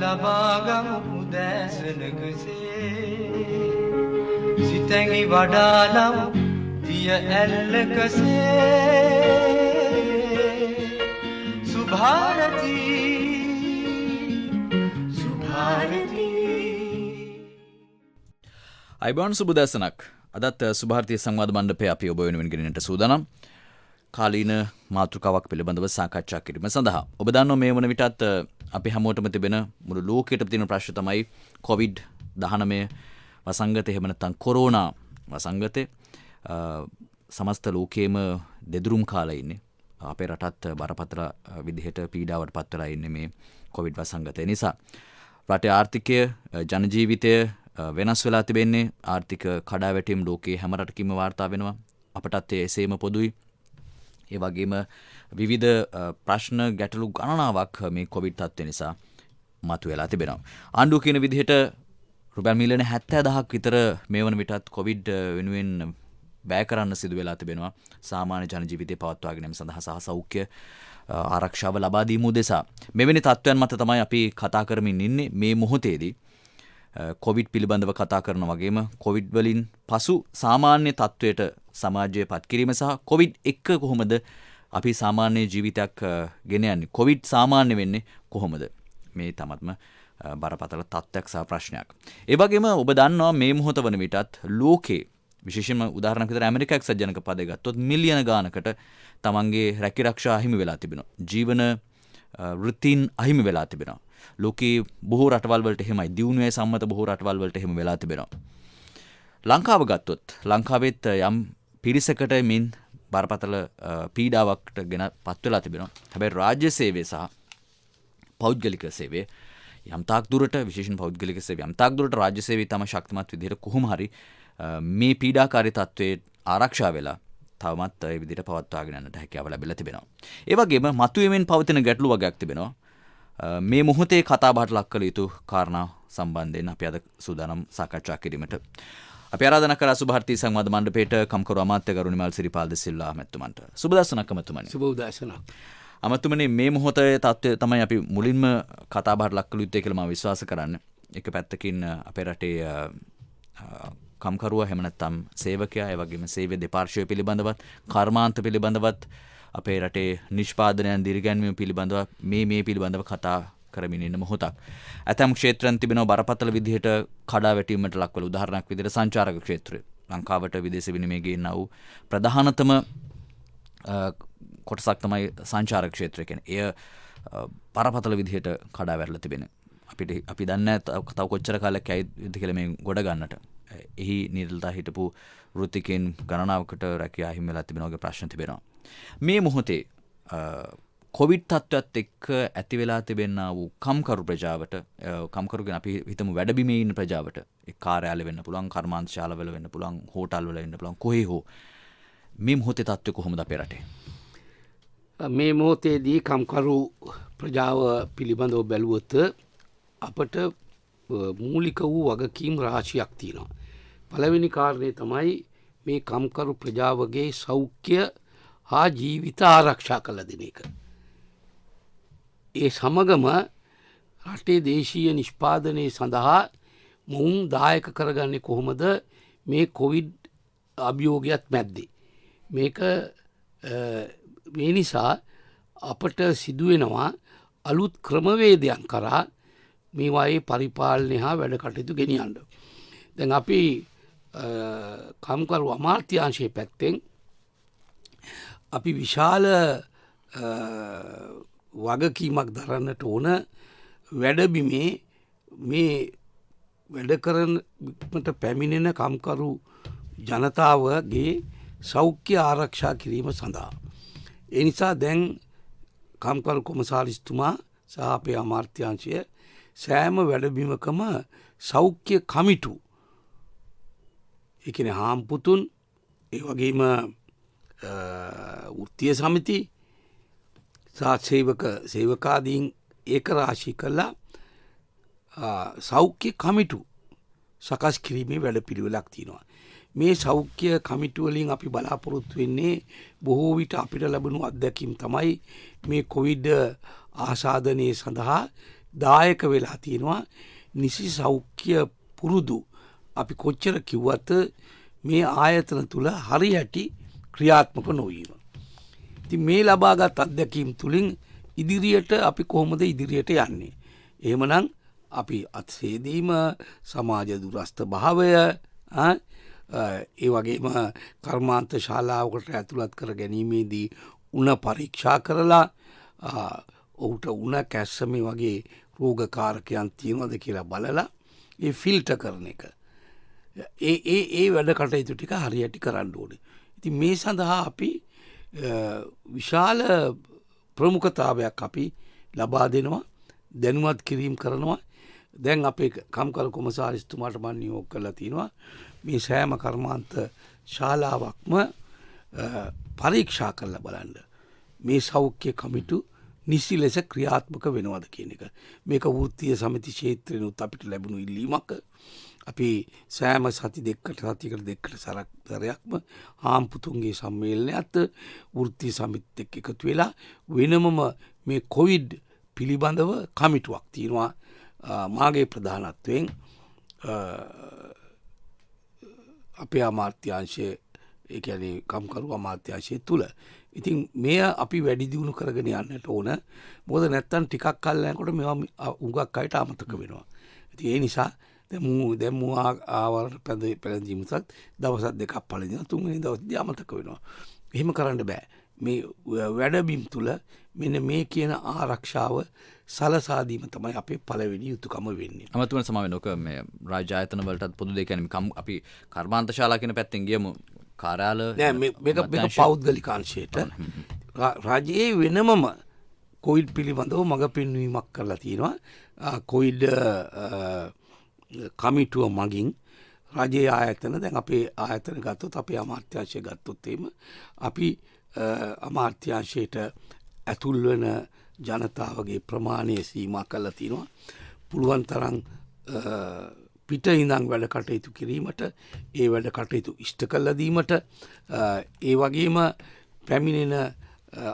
ලබාගමු උදෑසනකසේ සිතැඟි වඩාලම් දිය ඇල්ලකසේ සුභාරතී අයිබෝන් සුබදෑසනක්. අදත් සුභාරතී සංවාද මණ්ඩපයේ අපි ඔබ වෙනුවෙන් ගෙනෙන්නට සූදානම්. කාලීන මාතෘකාවක් පිළිබඳව සාකච්ඡා කිරීම සඳහා. ඔබ දන්නවා මේ වන විටත් අපි හැමෝටම තිබෙන මුළු ලෝකයටම තියෙන ප්‍රශ්න තමයි COVID-19 වසංගතය, එහෙම නැත්නම් කොරෝනා වසංගතය. සමස්ත ලෝකයේම දෙදුරුම් කාලේ ඉන්නේ. අපේ රටත් බරපතල විදිහට පීඩාවට පත් වෙලා ඉන්නේ මේ COVID වසංගතය නිසා. රටේ ආර්ථිකය, ජන ජීවිතය වෙනස් වෙලා තිබෙන්නේ. ආර්ථික කඩාවැටීම් ලෝකයේ හැම රටකින්ම වාර්තා වෙනවා. අපටත් එසේම පොදුයි. ඒ වගේම විවිධ ප්‍රශ්න ගැටලු ගණනාවක් මේ COVID තත්ත්වය නිසා මතුවලා තිබෙනවා. ආණ්ඩුව කියන විදිහට රුපියල් මිලියන 70000ක් විතර මේ වන විටත් COVID වෙනුවෙන් වැය කරන්න සිදු වෙලා තිබෙනවා. සාමාන්‍ය ජන ජීවිතය පවත්වාගෙන යාම සඳහා සහ සෞඛ්‍ය ආරක්ෂාව ලබා දීම උදෙසා. මෙවැනි තත්ත්වයන් මත තමයි අපි කතා කරමින් ඉන්නේ මේ මොහොතේදී. COVID පිළිබඳව කතා කරන වගේම COVID වලින් පසු සාමාන්‍ය තත්ත්වයට සමාජය පත් කිරීම සහ COVID එක්ක කොහොමද අපි සාමාන්‍ය ජීවිතයක් ගෙන යන්නේ, COVID සාමාන්‍ය වෙන්නේ කොහොමද, මේ තමත්ම බරපතල තත්ත්වයක් සහ ප්‍රශ්නයක්. ඒ වගේම ඔබ දන්නවා මේ මොහොත වන විටත් ලෝකේ විශේෂයෙන්ම උදාහරණයක් විදිහට ඇමරිකා එක්සත් ජනක පදය ගත්තොත් මිලියන ගානකට තමන්ගේ රැකිරක්ෂා අහිමි වෙලා තිබෙනවා. ජීවන වෘත්තීන් අහිමි වෙලා තිබෙනවා. ලෝකයේ බොහෝ රටවල් වලට එහෙමයි. දියුණුවේ සම්මත බොහෝ රටවල් වලට එහෙම වෙලා තිබෙනවා. ලංකාව ගත්තොත් ලංකාවෙත් යම් පිරිසකට මින් බරපතල පීඩාවකට ගෙන පත් වෙලා තිබෙනවා. හැබැයි රාජ්‍ය සේවය සහ පෞද්ගලික සේවය යම් තාක් දුරට, විශේෂයෙන් පෞද්ගලික සේවය යම් තාක් දුරට රාජ්‍ය සේවය තමයි ශක්තිමත් විදිහට කොහොම හරි මේ පීඩාකාරී තත්ත්වයේ ආරක්ෂා වෙලා තවමත් ඒ විදිහට පවත්වාගෙන යන්නට හැකියාව ලැබිලා තිබෙනවා. ඒ වගේම මතුවෙමින් පවතින ගැටලු වගේක් තිබෙනවා. මේ මොහොතේ කතාබහට ලක් කළ යුතු කාරණා සම්බන්ධයෙන් අපි අද සූදානම් සාකච්ඡා කිරීමට. අපි ආරාධනා කරා සුභාරතී සංවාද මණ්ඩපයට කම්කරු අමාත්‍ය ගරු නිමල් සිරිපාල් ද සිල්වා මැතිතුමන්ට. සුබ දවසක් අමතුමනි. සුබ උදෑසනක්. අමතුමනි, මේ මොහොතේ තත්ත්වය තමයි අපි මුලින්ම කතාබහට ලක් කළ යුත්තේ කියලා මම විශ්වාස කරන්නේ. එක පැත්තකින් අපේ රටේ කම්කරුවා, එහෙම නැත්නම් සේවකයා, ඒ වගේම සේවය දෙපාර්ශ්වය පිළිබඳවත්, කර්මාන්ත පිළිබඳවත්, අපේ රටේ නිෂ්පාදනයන් දිරිගැන්වීම පිළිබඳව මේ පිළිබඳව කතා කරමින් ඉන්න මොහොතක්. ඇතැම් ක්ෂේත්‍රයන් තිබෙනවා බරපතල විදිහට කඩාවැටීමට ලක් වෙලා. උදාහරණයක් විදිහට සංචාරක ක්ෂේත්‍රය. ලංකාවට විදේශ විනිමය ගෙන්නා වූ ප්‍රධානතම කොටසක් තමයි සංචාරක ක්ෂේත්‍රය කියන්නේ. එය බරපතල විදිහට කඩාවැටලා තිබෙන. අපි දන්නේ තව කොච්චර කාලයක් ඇයිද කියලා මේ ගොඩ ගන්නට. එහි නිරතව හිටපු වෘත්තිකයන් ගණනාවකට රැකියාව හිමි වෙලා තිබෙන වගේ ප්‍රශ්න තිබෙනවා. මේ මොහොතේ COVID තත්ත්වයත් එක්ක ඇති වෙලා තිබෙනා වූ කම්කරු ප්‍රජාවට, කම්කරුගෙන අපි හිතමු වැඩබිමේ ඉන්න ප්‍රජාවට, ඒ කාර්යාලය වෙන්න පුළුවන්, කර්මාන්ත ශාලාවල වෙන්න පුළුවන්, හෝටල් වල වෙන්න පුළුවන්, කොහේ හෝ මේ මොහොතේ තත්ත්වය කොහොමද අපේ රටේ? මේ මොහොතේදී කම්කරු ප්‍රජාව පිළිබඳව බැලුවොත් අපට මූලික වූ වගකීම් රාශියක් තියෙනවා. පළවෙනි කාරණේ තමයි මේ කම්කරු ප්‍රජාවගේ සෞඛ්‍ය හා ජීවිත ආරක්ෂා කළ දෙන එක. ඒ සමගම රටේ දේශීය නිෂ්පාදනය සඳහා මොවුන් දායක කරගන්නේ කොහොමද මේ COVID අභියෝගයත් මැද්දේ. මේක මේ නිසා අපට සිදුවෙනවා අලුත් ක්‍රමවේදයන් කරා මේවායේ පරිපාලනය හා වැඩ කටයුතු ගෙනියන්න. දැන් අපි කම්කරු අමාත්‍යාංශයේ පැත්තෙන් අපි විශාල වගකීමක් දරන්නට ඕන වැඩබිමේ මේ වැඩ කරන්නට පැමිණෙන කම්කරු ජනතාවගේ සෞඛ්‍ය ආරක්ෂා කිරීම සඳහා. ඒ නිසා දැන් කම්කරු කොමසාරිස්තුමා සහ අපේ අමාත්‍යාංශය සෑම වැඩබිමකම සෞඛ්‍ය කමිටු, ඒ කියන්නේ හාම්පුතුන්, ඒ වගේම වෘත්තීය සමිති සහ සේවකාදීන් ඒක රාශී කළා සෞඛ්‍ය කමිටු සකස් කිරීමේ වැඩපිළිවෙලක් තියෙනවා. මේ සෞඛ්‍ය කමිටු වලින් අපි බලාපොරොත්තු වෙන්නේ බොහෝ විට අපිට ලැබුණු අත්දැකීම් තමයි මේ COVID ආසාදනයේ සඳහා දායක වෙලා තියෙනවා නිසි සෞඛ්‍ය පුරුදු අපි කොච්චර කිව්වත් මේ ආයතන තුළ හරියටි ක්‍රියාත්මක නොවීම. ඉතින් මේ ලබාගත් අත්දැකීම් තුළින් ඉදිරියට අපි කොහොමද ඉදිරියට යන්නේ. එහෙමනම් අපි අත්සේදීම සමාජ දුරස්ථ භාවය ඒ වගේම කර්මාන්ත ශාලාවකට ඇතුළත් කර ගැනීමේදී උණ පරීක්ෂා කරලා ඔහුට උණ කැස්සම වගේ රෝගකාරකයන් තියෙනවද කියලා බලලා ඒ ෆිල්ටර් කරන එක. ඒ වැඩ කටයුතු ටික හරියට කරන්න ඕනේ. ඉතින් මේ සඳහා අපි විශාල ප්‍රමුඛතාවයක් අපි ලබා දෙනවා, දැනුවත් කිරීම කරනවා. දැන් අපේ කම්කරු කොමසාරිස්තුමාට මම නියෝග කරලා තිනවා මේ සෑම කර්මාන්ත ශාලාවක්ම පරීක්ෂා කරලා බලන්න මේ සෞඛ්‍ය කමිටු නිසි ලෙස ක්‍රියාත්මක වෙනවද කියන එක. මේක වෘත්තීය සමිති ක්ෂේත්‍රෙනුත් අපිට ලැබුණු ඉල්ලීමක්. අපි සෑම සති දෙකකට සරයක්ම හාම්පුතුන්ගේ සම්මේලනයත් වෘත්තීය සමිතිත් එක්ක එකතු වෙලා වෙනමම මේ කොවිඩ් පිළිබඳව කමිටුවක් තියෙනවා. මාගේ ප්‍රධානත්වයෙන් අපේ අමාත්‍යාංශයේ ඒ කියන්නේ කම්කරු අමාත්‍යාංශය තුල. ඉතින් මෙය අපි වැඩි දියුණු කරගෙන යන්නට ඕන. මොකද නැත්තම් ටිකක් කල් යනකොට මේවා උඟක් අයට අමතක වෙනවා. ඉතින් ඒ නිසා දැන් මු ආවරණ පැලඳීමත් දවස් දෙකක් පළදින තුන්වෙනි දවසේදී අමතක වෙනවා. එහෙම කරන්න බෑ. මේ වැඩබිම් තුල මෙන්න මේ කියන ආරක්ෂාව සලසා දීම තමයි අපේ පළවෙනි යුතුයකම වෙන්නේ. අමතුමන සමාවෙන්න ඔක මේ රාජ්‍ය ආයතන වලටත් පොදු දෙයක් කියන්නේ අපි කර්මාන්ත ශාලා කියන පැත්තෙන් ගියමු. කාර්යාල නෑ මේක පෞද්ගලික අංශයට රජයේ වෙනමම කොවිඩ් පිළිබඳව මඟ පෙන්වීමක් කරලා තියෙනවා. කොවිඩ් කමිටුව මගින් රජයේ ආයතන දැන් අපේ ආයතන ගත්තොත් අපේ අමාත්‍යාංශය ගත්තොත් එහෙම අපි අමාත්‍යාංශයට ඇතුල් වෙන ජනතාවගේ ප්‍රමාණය සීමා කරලා තිනවා. පුළුවන් තරම් පිට ඉඳන් වැඩ කටයුතු කිරීමට, ඒ වැඩ කටයුතු ඉෂ්ට කළ දීමට, ඒ වගේම පැමිණෙන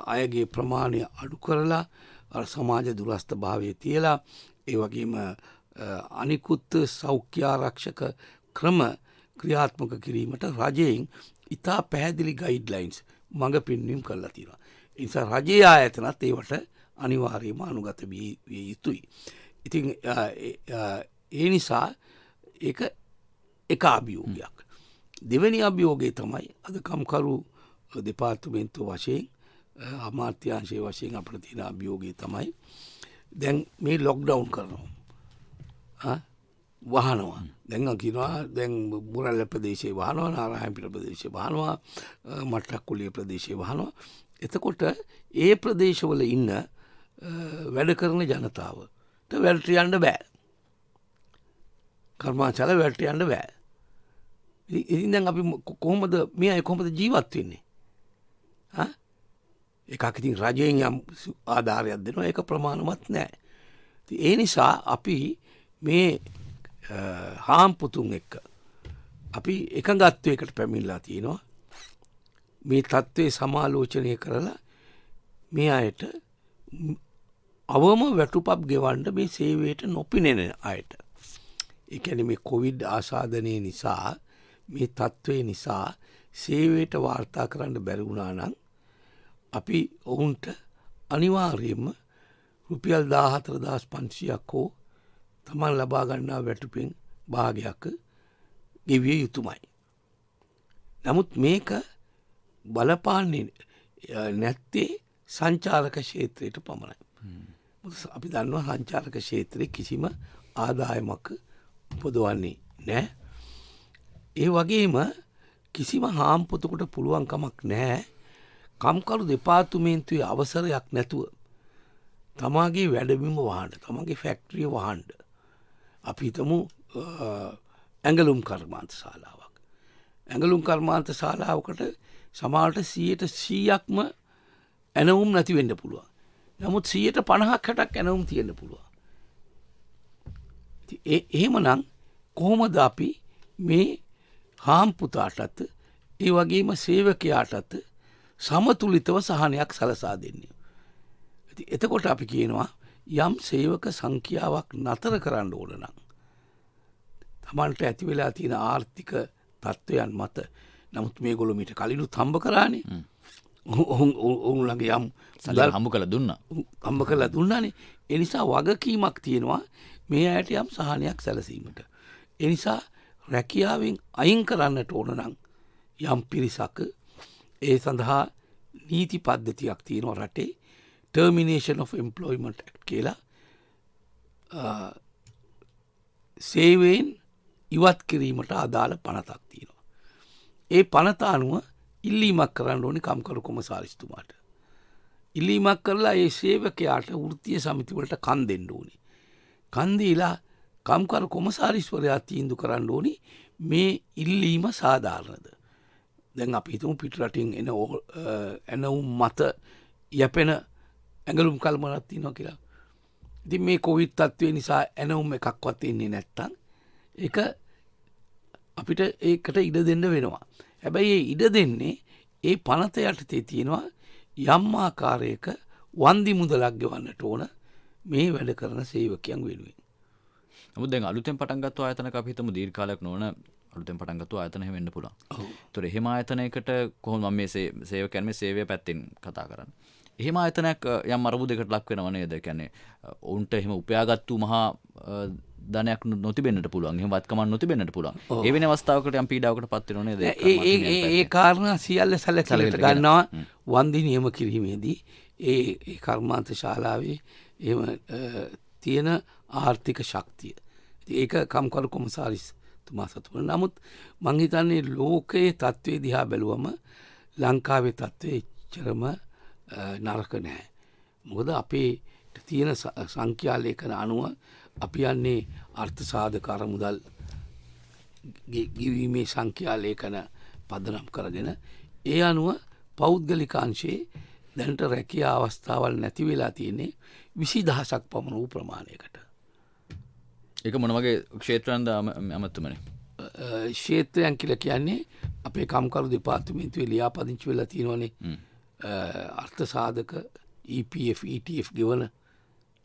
අයගේ ප්‍රමාණය අඩු කරලා සමාජ දුරස්ථ භාවයේ තියලා, ඒ වගේම අනිකුත් සෞඛ්‍ය ආරක්ෂක ක්‍රම ක්‍රියාත්මක කිරීමට රජයෙන් ඉතා පැහැදිලි ගයිඩ්ලයින්ස් මඟ පෙන්වීම් කරලා තියෙනවා. ඒ නිසා රජයේ ආයතනත් ඒවට අනිවාර්යයෙන්ම අනුගත විය යුතුයි. ඉතින් ඒ නිසා ඒක එක අභියෝගයක්. දෙවෙනි අභියෝගය තමයි අද කම්කරු දෙපාර්තමේන්තුව වශයෙන් අමාත්‍යාංශයේ වශයෙන් අපිට තියෙන අභියෝගය තමයි දැන් මේ ලොක්ඩවුන් කරනවා. වහනවා. දැන් කියනවා දැන් බුරල්ල ප්‍රදේශයේ වහනවා, නාරායන්පිට ප්‍රදේශයේ වහනවා, මට්ටක්කුලිය ප්‍රදේශයේ වහනවා. එතකොට ඒ ප්‍රදේශවල ඉන්න වැඩ කරන ජනතාවට වැඩට යන්න බෑ. කර්මාන්තශාලා වැඩට යන්න බෑ. ඉතින් දැන් අපි කොහොමද මේ අය කොහොමද ජීවත් වෙන්නේ? එකක් ඉතින් රජයෙන් යම් ආධාරයක් දෙනවා, ඒක ප්‍රමාණවත් නෑ. ඒ නිසා අපි මේ හාම්පුතුන් එක්ක අපි එකඟත්වයකට පැමිණලා තියෙනවා. මේ තත්ත්වය සමාලෝචනය කරලා මේ අයට අවම වැටුපක් ගෙවන්න මේ සේවයට නොපිනෙන අයට. ඒ කියන්නේ මේ කොවිඩ් ආසාදනය නිසා, මේ තත්ත්වය නිසා සේවයට වාර්තා කරන්න බැරි වුණා නම් අපි ඔවුන්ට අනිවාර්යයෙන්ම රුපියල් 14,500ක් හෝ තමන් ලබා ගන්නා වැටුපෙන් භාගයක් ගෙවිය යුතුමයි. නමුත් මේක බලපාන්නේ නැත්තේ සංචාරක ක්ෂේත්‍රයට පමණයි. අපි දන්නවා සංචාරක ක්ෂේත්‍රයේ කිසිම ආදායමක් උපදවන්නේ නැහැ. ඒ වගේම කිසිම හාම්පොතකට පුළුවන් කමක් නැහැ කම්කරු දෙපාර්තමේන්තුවේ අවසරයක් නැතුව තමාගේ වැඩබිම වහන්න, තමාගේ ෆැක්ටරිය වහන්න. අපි හිතමු ඇඟලුම් කර්මාන්ත ශාලාවක්. ඇඟලුම් කර්මාන්ත ශාලාවකට සමහරට 100%ක්ම ඇනවුම් නැති වෙන්න පුළුවන්. නමුත් 50%ක් ඇනවුම් තියෙන්න පුළුවන්. එහෙමනම් කොහොමද අපි මේ හාම්පුතාටත් ඒ වගේම සේවකයාටත් සමතුලිතව සහනයක් සලසා දෙන්නේ? එතකොට අපි කියනවා යම් සේවක සංඛ්‍යාවක් නතර කරන්න ඕන නම් තමන්ට ඇති වෙලා තියෙන ආර්ථික තත්ත්වයන් මත නමුත් මේ ගොල්ලෝ මීට කලිනුත් හම්බ කරානේ ඔවුන්ලගේ යම් සඳල් හම්බ කළ දුන්න හම්බ කරලා දුන්නානේ ඒ නිසා වගකීමක් තියෙනවා මේ අයට යම් සහනයක් සැලසීමට ඒ නිසා රැකියාවෙන් අයින් කරන්නට ඕන නම් යම් පිරිසක ඒ සඳහා නීති පද්ධතියක් තියෙනවා රටේ Termination of Employment Act කියලා සේවයෙන් ඉවත් කිරීමට අදාළ පනතක් තියෙනවා. ඒ පනත අනුව ඉල්ලීමක් කරන්න ඕනි කම්කරු කොමසාරිස්තුමාට. ඉල්ලීමක් කරලා ඒ සේවකයාට වෘත්තීය සමිතිවලට කන් දෙන්න ඕනි. කන් දීලා කම්කරු කොමසාරිස්වරයා තීන්දුව කරන්න ඕනි මේ ඉල්ලීම සාධාරණද. දැන් අපි හිතමු පිටරටින් එනවුම් මත යැපෙන ඇඟලුම් කල්මනක් තියෙනවා කියලා. ඉතින් මේ කොවිඩ් තත්ත්වය නිසා ඇනවුම් එකක්වත් එන්නේ නැත්තම් ඒක අපිට ඒකට ඉඩ දෙන්න වෙනවා. හැබැයි ඒ ඉඩ දෙන්නේ ඒ පනත යටතේ තියෙනවා යම් ආකාරයක වන්දි මුදලක් ගෙවන්නට ඕන මේ වැඩ කරන සේවකයන් වෙනුවෙන්. නමුත් දැන් අලුතෙන් පටන් ගත්ත ආයතනක අපි හිතමු දීර්ඝ කාලයක් නොවන අලුතෙන් පටන් ගත්ත ආයතන එහෙම වෙන්න පුළුවන්. ඒතර එහෙම ආයතනයකට කොහොමද මම මේ සේවකයන් මේ සේවය පැත්තෙන් කතා කරන්නේ. එහෙම ආයතනයක් යම් අරමුදයකට ලක් වෙනව නේද? කියන්නේ උන්ට එහෙම උපයාගත්තු මහා ධනයක් නොතිබෙන්නට පුළුවන්. එහෙම වත්කමක් නොතිබෙන්නට පුළුවන්. ඒ වෙන අවස්ථාවකට යම් පීඩාවකට පත් වෙනව නේද? ඒ කාරණා සියල්ල සැලකිලිට ගන්නවා වන්දි නියම කිරීමේදී ඒ කර්මාන්ත ශාලාවේ එහෙම තියෙන ආර්ථික ශක්තිය. ඒක කම්කරු කොමසාරිස්තුමා සතුව. නමුත් මං හිතන්නේ ලෝකයේ තත්ත්වය දිහා බැලුවම ලංකාවේ තත්ත්වය එච්චරම නරක නැහැ. මොකද අපේ තියෙන සංඛ්‍යා ලේඛන අනුව අපි යන්නේ අර්ථ සාධක අරමුදල් ගෙවීමේ සංඛ්‍යා ලේඛන පදනම් කරගෙන ඒ අනුව පෞද්ගලිකාංශයේ දැනට රැකියා අවස්ථාවල් නැති වෙලා තියෙන්නේ 20000ක් පමණ වූ ප්‍රමාණයකට. ඒක මොන වගේ ක්ෂේත්‍රයන්ද අමතුමනේ? ක්ෂේත්‍රයන් කියලා කියන්නේ අපේ කම්කරු දෙපාර්තමේන්තුවේ ලියාපදිංචි වෙලා තියෙනවනේ. අර්ථ සාධක EPF ETF ගෙවන.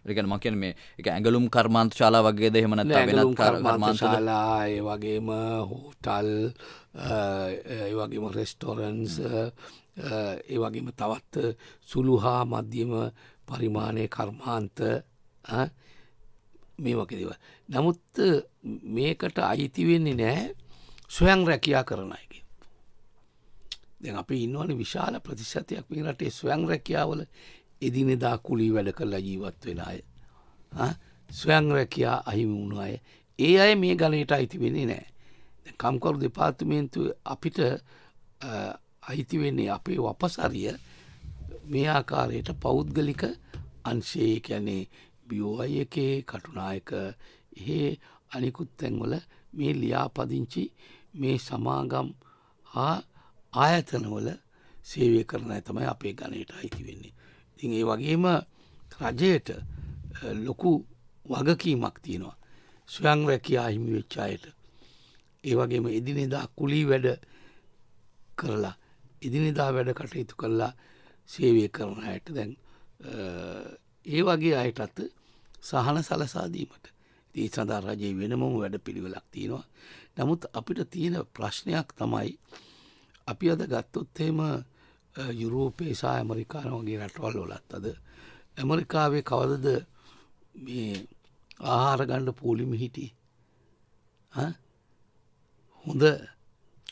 ඒ කියන්නේ මම කියන්නේ මේ ඒක ඇඟලුම් කර්මාන්ත ශාලා වගේද එහෙම නැත්නම් වෙනත් කර්මාන්ත ශාලා ඒ වගේම හෝටල් ඒ වගේම රෙස්ටොරන්ට්ස් ඒ වගේම තවත් සුළු හා මධ්‍යම පරිමාණයේ කර්මාන්ත මේ වගේ දේවල්. නමුත් මේකට අයිති වෙන්නේ නැහැ ස්වයං රැකියා කරන අයගේ. දැන් අපි ඉන්නවනේ විශාල ප්‍රතිශතයක් මේ රටේ ස්වයං රැකියාවල එදිනෙදා කුලී වැඩ කරලා ජීවත් වෙන අය. ස්වයං රැකියා අහිමි වුණු අය. ඒ අය මේ ගණයට අයිති වෙන්නේ නැහැ. දැන් කම්කරු දෙපාර්තමේන්තුවේ අපිට අයිති වෙන්නේ අපේ වපසරිය මේ ආකාරයට පෞද්ගලික අංශයේ කියන්නේ BOI එකේ කටුනායක එහෙ අනිකුත් තැන්වල මේ ලියාපදිංචි මේ සමාගම් හා ආයතනවල සේවය කරන අය තමයි අපේ ගණයට අයිති වෙන්නේ. ඉතින් ඒ වගේම රජයට ලොකු වගකීමක් තියෙනවා ස්වයං රැකියා හිමි වෙච්ච අයට. ඒ වගේම එදිනෙදා කුලී වැඩ කරලා එදිනෙදා වැඩ කටයුතු කරලා සේවය කරන අයට දැන් ඒ වගේ අයටත් සහන සලසා දීමට. ඒ සඳහා රජයේ වෙනම වැඩ පිළිවෙලක් තියෙනවා. නමුත් අපිට තියෙන ප්‍රශ්නයක් තමයි අපි අද ගත්තොත් එහෙම යුරෝපයේ සහ ඇමරිකානු වගේ රටවල් වලත් අද ඇමරිකාවේ කවදද මේ ආහාර ගන්න පොලිම හිටියේ? හොඳ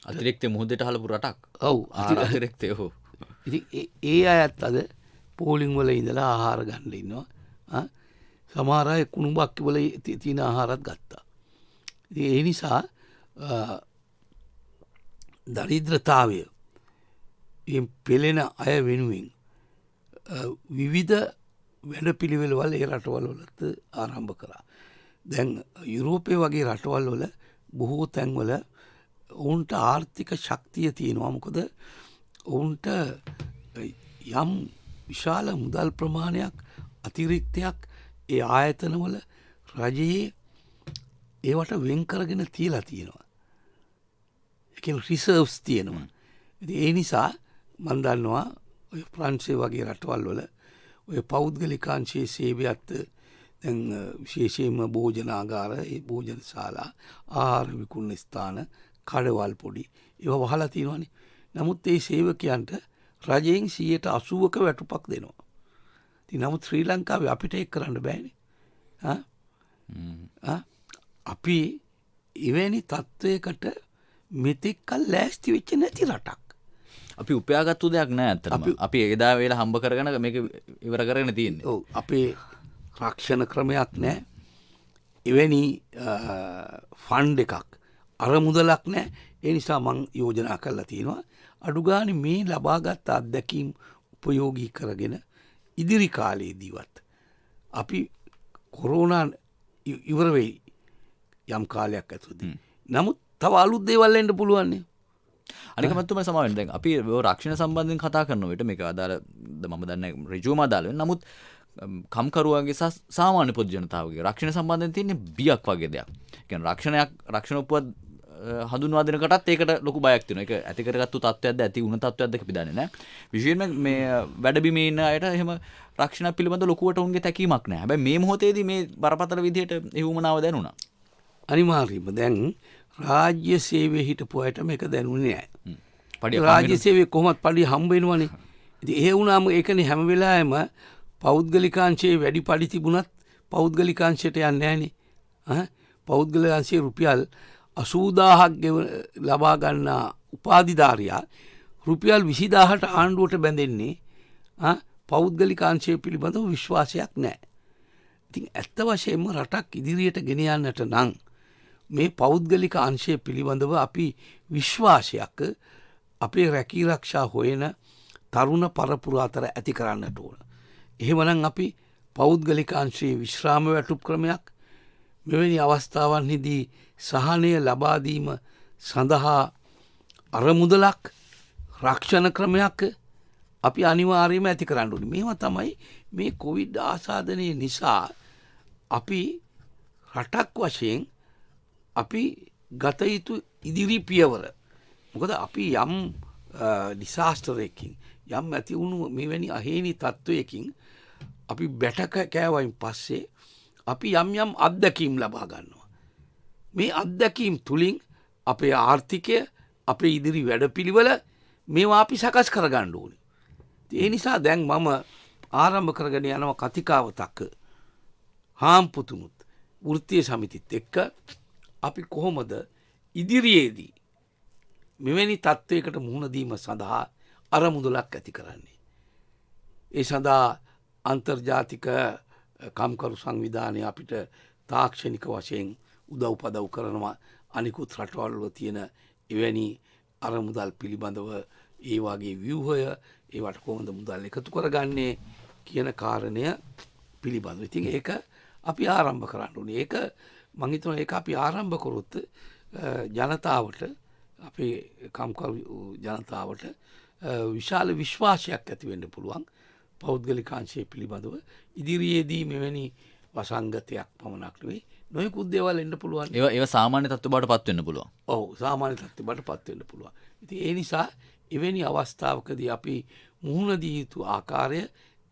අතිරික්ත මුහුදට හලපු රටක්. ඔව් අතිරික්තය. ඔව්. ඉතින් ඒ අයත් අද පෝලිං වල ඉඳලා ආහාර ගන්න ඉන්නවා. සමහර අය කුණුබක් වල තියෙන ආහාරත් ගත්තා. ඉතින් ඒ නිසා දරිද්‍රතාවය පෙළෙන අය වෙනුවෙන් විවිධ වැඩපිළිවෙළවල් ඒ රටවල් වලත් ආරම්භ කරා. දැන් යුරෝපය වගේ රටවල් වල බොහෝ තැන්වල ඔවුන්ට ආර්ථික ශක්තිය තියෙනවා. මොකද ඔවුන්ට යම් විශාල මුදල් ප්‍රමාණයක් අතිරික්තයක් ඒ ආයතනවල රජයේ ඒවට වෙන් කරගෙන තියලා තියෙනවා. ඒ කියන්නේ රිසර්ව්ස් තියෙනවා. ඉතින් ඒ නිසා මම දන්නවා ඔය ප්‍රංශය වගේ රටවල් වල ඔය පෞද්ගලිකාංශයේ සේවයත් දැන් විශේෂයෙන්ම භෝජනාගාර, ඒ භෝජන ශාලා, ආහාර විකුණන ස්ථාන, කඩවල් පොඩි ඒවා වහලා තියෙනවානේ. නමුත් ඒ සේවකයන්ට රජයෙන් 80%ක වැටුපක් දෙනවා. ඉතින් නමුත් ශ්‍රී ලංකාවේ අපිට ඒක කරන්න බෑනේ. අපි එවැනි තත්ත්වයකට මෙතෙක්කල් ලෑස්ති වෙච්ච නැති රටක්. අපි උපයාගත්තු දෙයක් නෑ ඇත්තටම. අපි එදා වේලා හම්බ කරගෙන මේක ඉවර කරගෙන තියෙන්නේ. ඔව් අපේ රක්ෂණ ක්‍රමයක් නෑ. එවැනි ෆන්ඩ් එකක් අරමුදලක් නෑ. ඒ නිසා මං යෝජනා කරලා තියෙනවා අඩු ගානේ මේ ලබාගත් අත්දැකීම් උපයෝගී කරගෙන ඉදිරි කාලයේදීවත් අපි කොරෝනා ඉවර වෙයි යම් කාලයක් ඇතුළතදී. නමුත් තව අලුත් දේවල් එන්න පුළුවන් නේ. අනික මතුම සමාවෙන්න දැන් අපි රක්ෂණ සම්බන්ධයෙන් කතා කරන විට මේක අදාළ මම දන්නේ ඍජුවම අදාළ වෙන. නමුත් කම්කරුවාගේ සහ සාමාන්‍ය පොදු ජනතාවගේ රක්ෂණ සම්බන්ධයෙන් තියෙන බියක් වගේ දෙයක්. ඒ කියන්නේ රක්ෂණ උපුවත් හඳුන්වා දෙනකටත් ඒකට ලොකු බයක් තියෙනවා. ඒක ඇති කරගත්තු තත්ත්වයක්ද ඇති වුණ තත්ත්වයක්ද අපි දන්නේ නැහැ. විශේෂයෙන්ම මේ වැඩබිමේ ඉන්න අයට එහෙම රක්ෂණ පිළිබඳ ලොකුවට උන්ගේ තැකීමක් නැහැ. හැබැයි මේ මොහොතේදී මේ බරපතල විදිහට ඒ වුමනාව දැනුණා. අනිවාර්යයෙන්ම දැන් රාජ්‍ය සේවයේ හිටපු අයට මේක දැනුනේ නැහැ. රාජ්‍ය සේවයේ කොහොමත් පඩිය හම්බ වෙනවනේ. ඉතින් ඒ වුණාම ඒකනේ හැම වෙලාවෙම පෞද්ගලිකාංශයේ වැඩි පඩි තිබුණත් පෞද්ගලිකාංශයට යන්නේ නැහනේ. පෞද්ගලිකාංශයේ රුපියල් 80000ක් ලබා ගන්නා උපාධිධාරියා රුපියල් 20000ට ආණ්ඩුවට බැඳෙන්නේ පෞද්ගලිකාංශය පිළිබඳව විශ්වාසයක් නැහැ. ඉතින් ඇත්ත වශයෙන්ම රටක් ඉදිරියට ගෙන යන්නට නම් මේ පෞද්ගලික අංශය පිළිබඳව අපි විශ්වාසයක් අපේ රැකී රක්ෂා හොයන තරුණ පරපුර අතර ඇති කරන්නට ඕන. එහෙමනම් අපි පෞද්ගලික අංශයේ විශ්‍රාම වැටුප් ක්‍රමයක් මෙවැනි අවස්ථාවන්හිදී සහනය ලබා දීම සඳහා අරමුදලක් රක්ෂණ ක්‍රමයක් අපි අනිවාර්යයෙන්ම ඇති කරන්න ඕනේ. මේවා තමයි මේ කොවිඩ් ආසාදනය නිසා අපි රටක් වශයෙන් අපි ගත යුතු ඉදිරි පියවර. මොකද අපි යම් ඩිසාස්ටරයකින් යම් ඇති වුණු මෙවැනි අහේනි තත්ත්වයකින් අපි බැට කෑවයින් පස්සේ අපි යම් අත්දැකීම් ලබා ගන්නවා. මේ අත්දැකීම් තුලින් අපේ ආර්ථිකය, අපේ ඉදිරි වැඩපිළිවෙල මේවා අපි සකස් කරගන්න ඕනේ. ඒ නිසා දැන් මම ආරම්භ කරගෙන යනවා කතිකාවතක් හාම්පුතුනුත් වෘත්තීය සමිතිත් එක්ක අපි කොහොමද ඉදිරියේදී මෙවැනි තත්ත්වයකට මුහුණ දීම සඳහා අරමුදලක් ඇති කරන්නේ. ඒ සඳහා අන්තර්ජාතික කම්කරු සංවිධානය අපිට තාක්ෂණික වශයෙන් උදව්පදව් කරනවා. අනිකුත් රටවල් තියෙන එවැනි අරමුදල් පිළිබඳව ඒ වගේ ව්‍යුහය ඒවට කොහොමද මුදල් එකතු කරගන්නේ කියන කාරණය පිළිබඳව. ඉතින් ඒක අපි ආරම්භ කරන්න ඕනේ. ඒක මම හිතනවා ඒක අපි ආරම්භ කරොත් ජනතාවට අපේ කම්කරු ජනතාවට විශාල විශ්වාසයක් ඇති වෙන්න පුළුවන් පෞද්ගලිකාංශය පිළිබඳව. ඉදිරියේදී මෙවැනි වසංගතයක් පමණක් නෙවෙයි නොයෙකුත් දේවල් එන්න පුළුවන්. ඒවා සාමාන්‍ය තත්ත්ව බවට පත් වෙන්න පුළුවන්. ඔව් සාමාන්‍ය තත්ත්ව බවට පත් වෙන්න පුළුවන්. ඉතින් ඒ නිසා එවැනි අවස්ථාවකදී අපි මුහුණ දී යුතු ආකාරය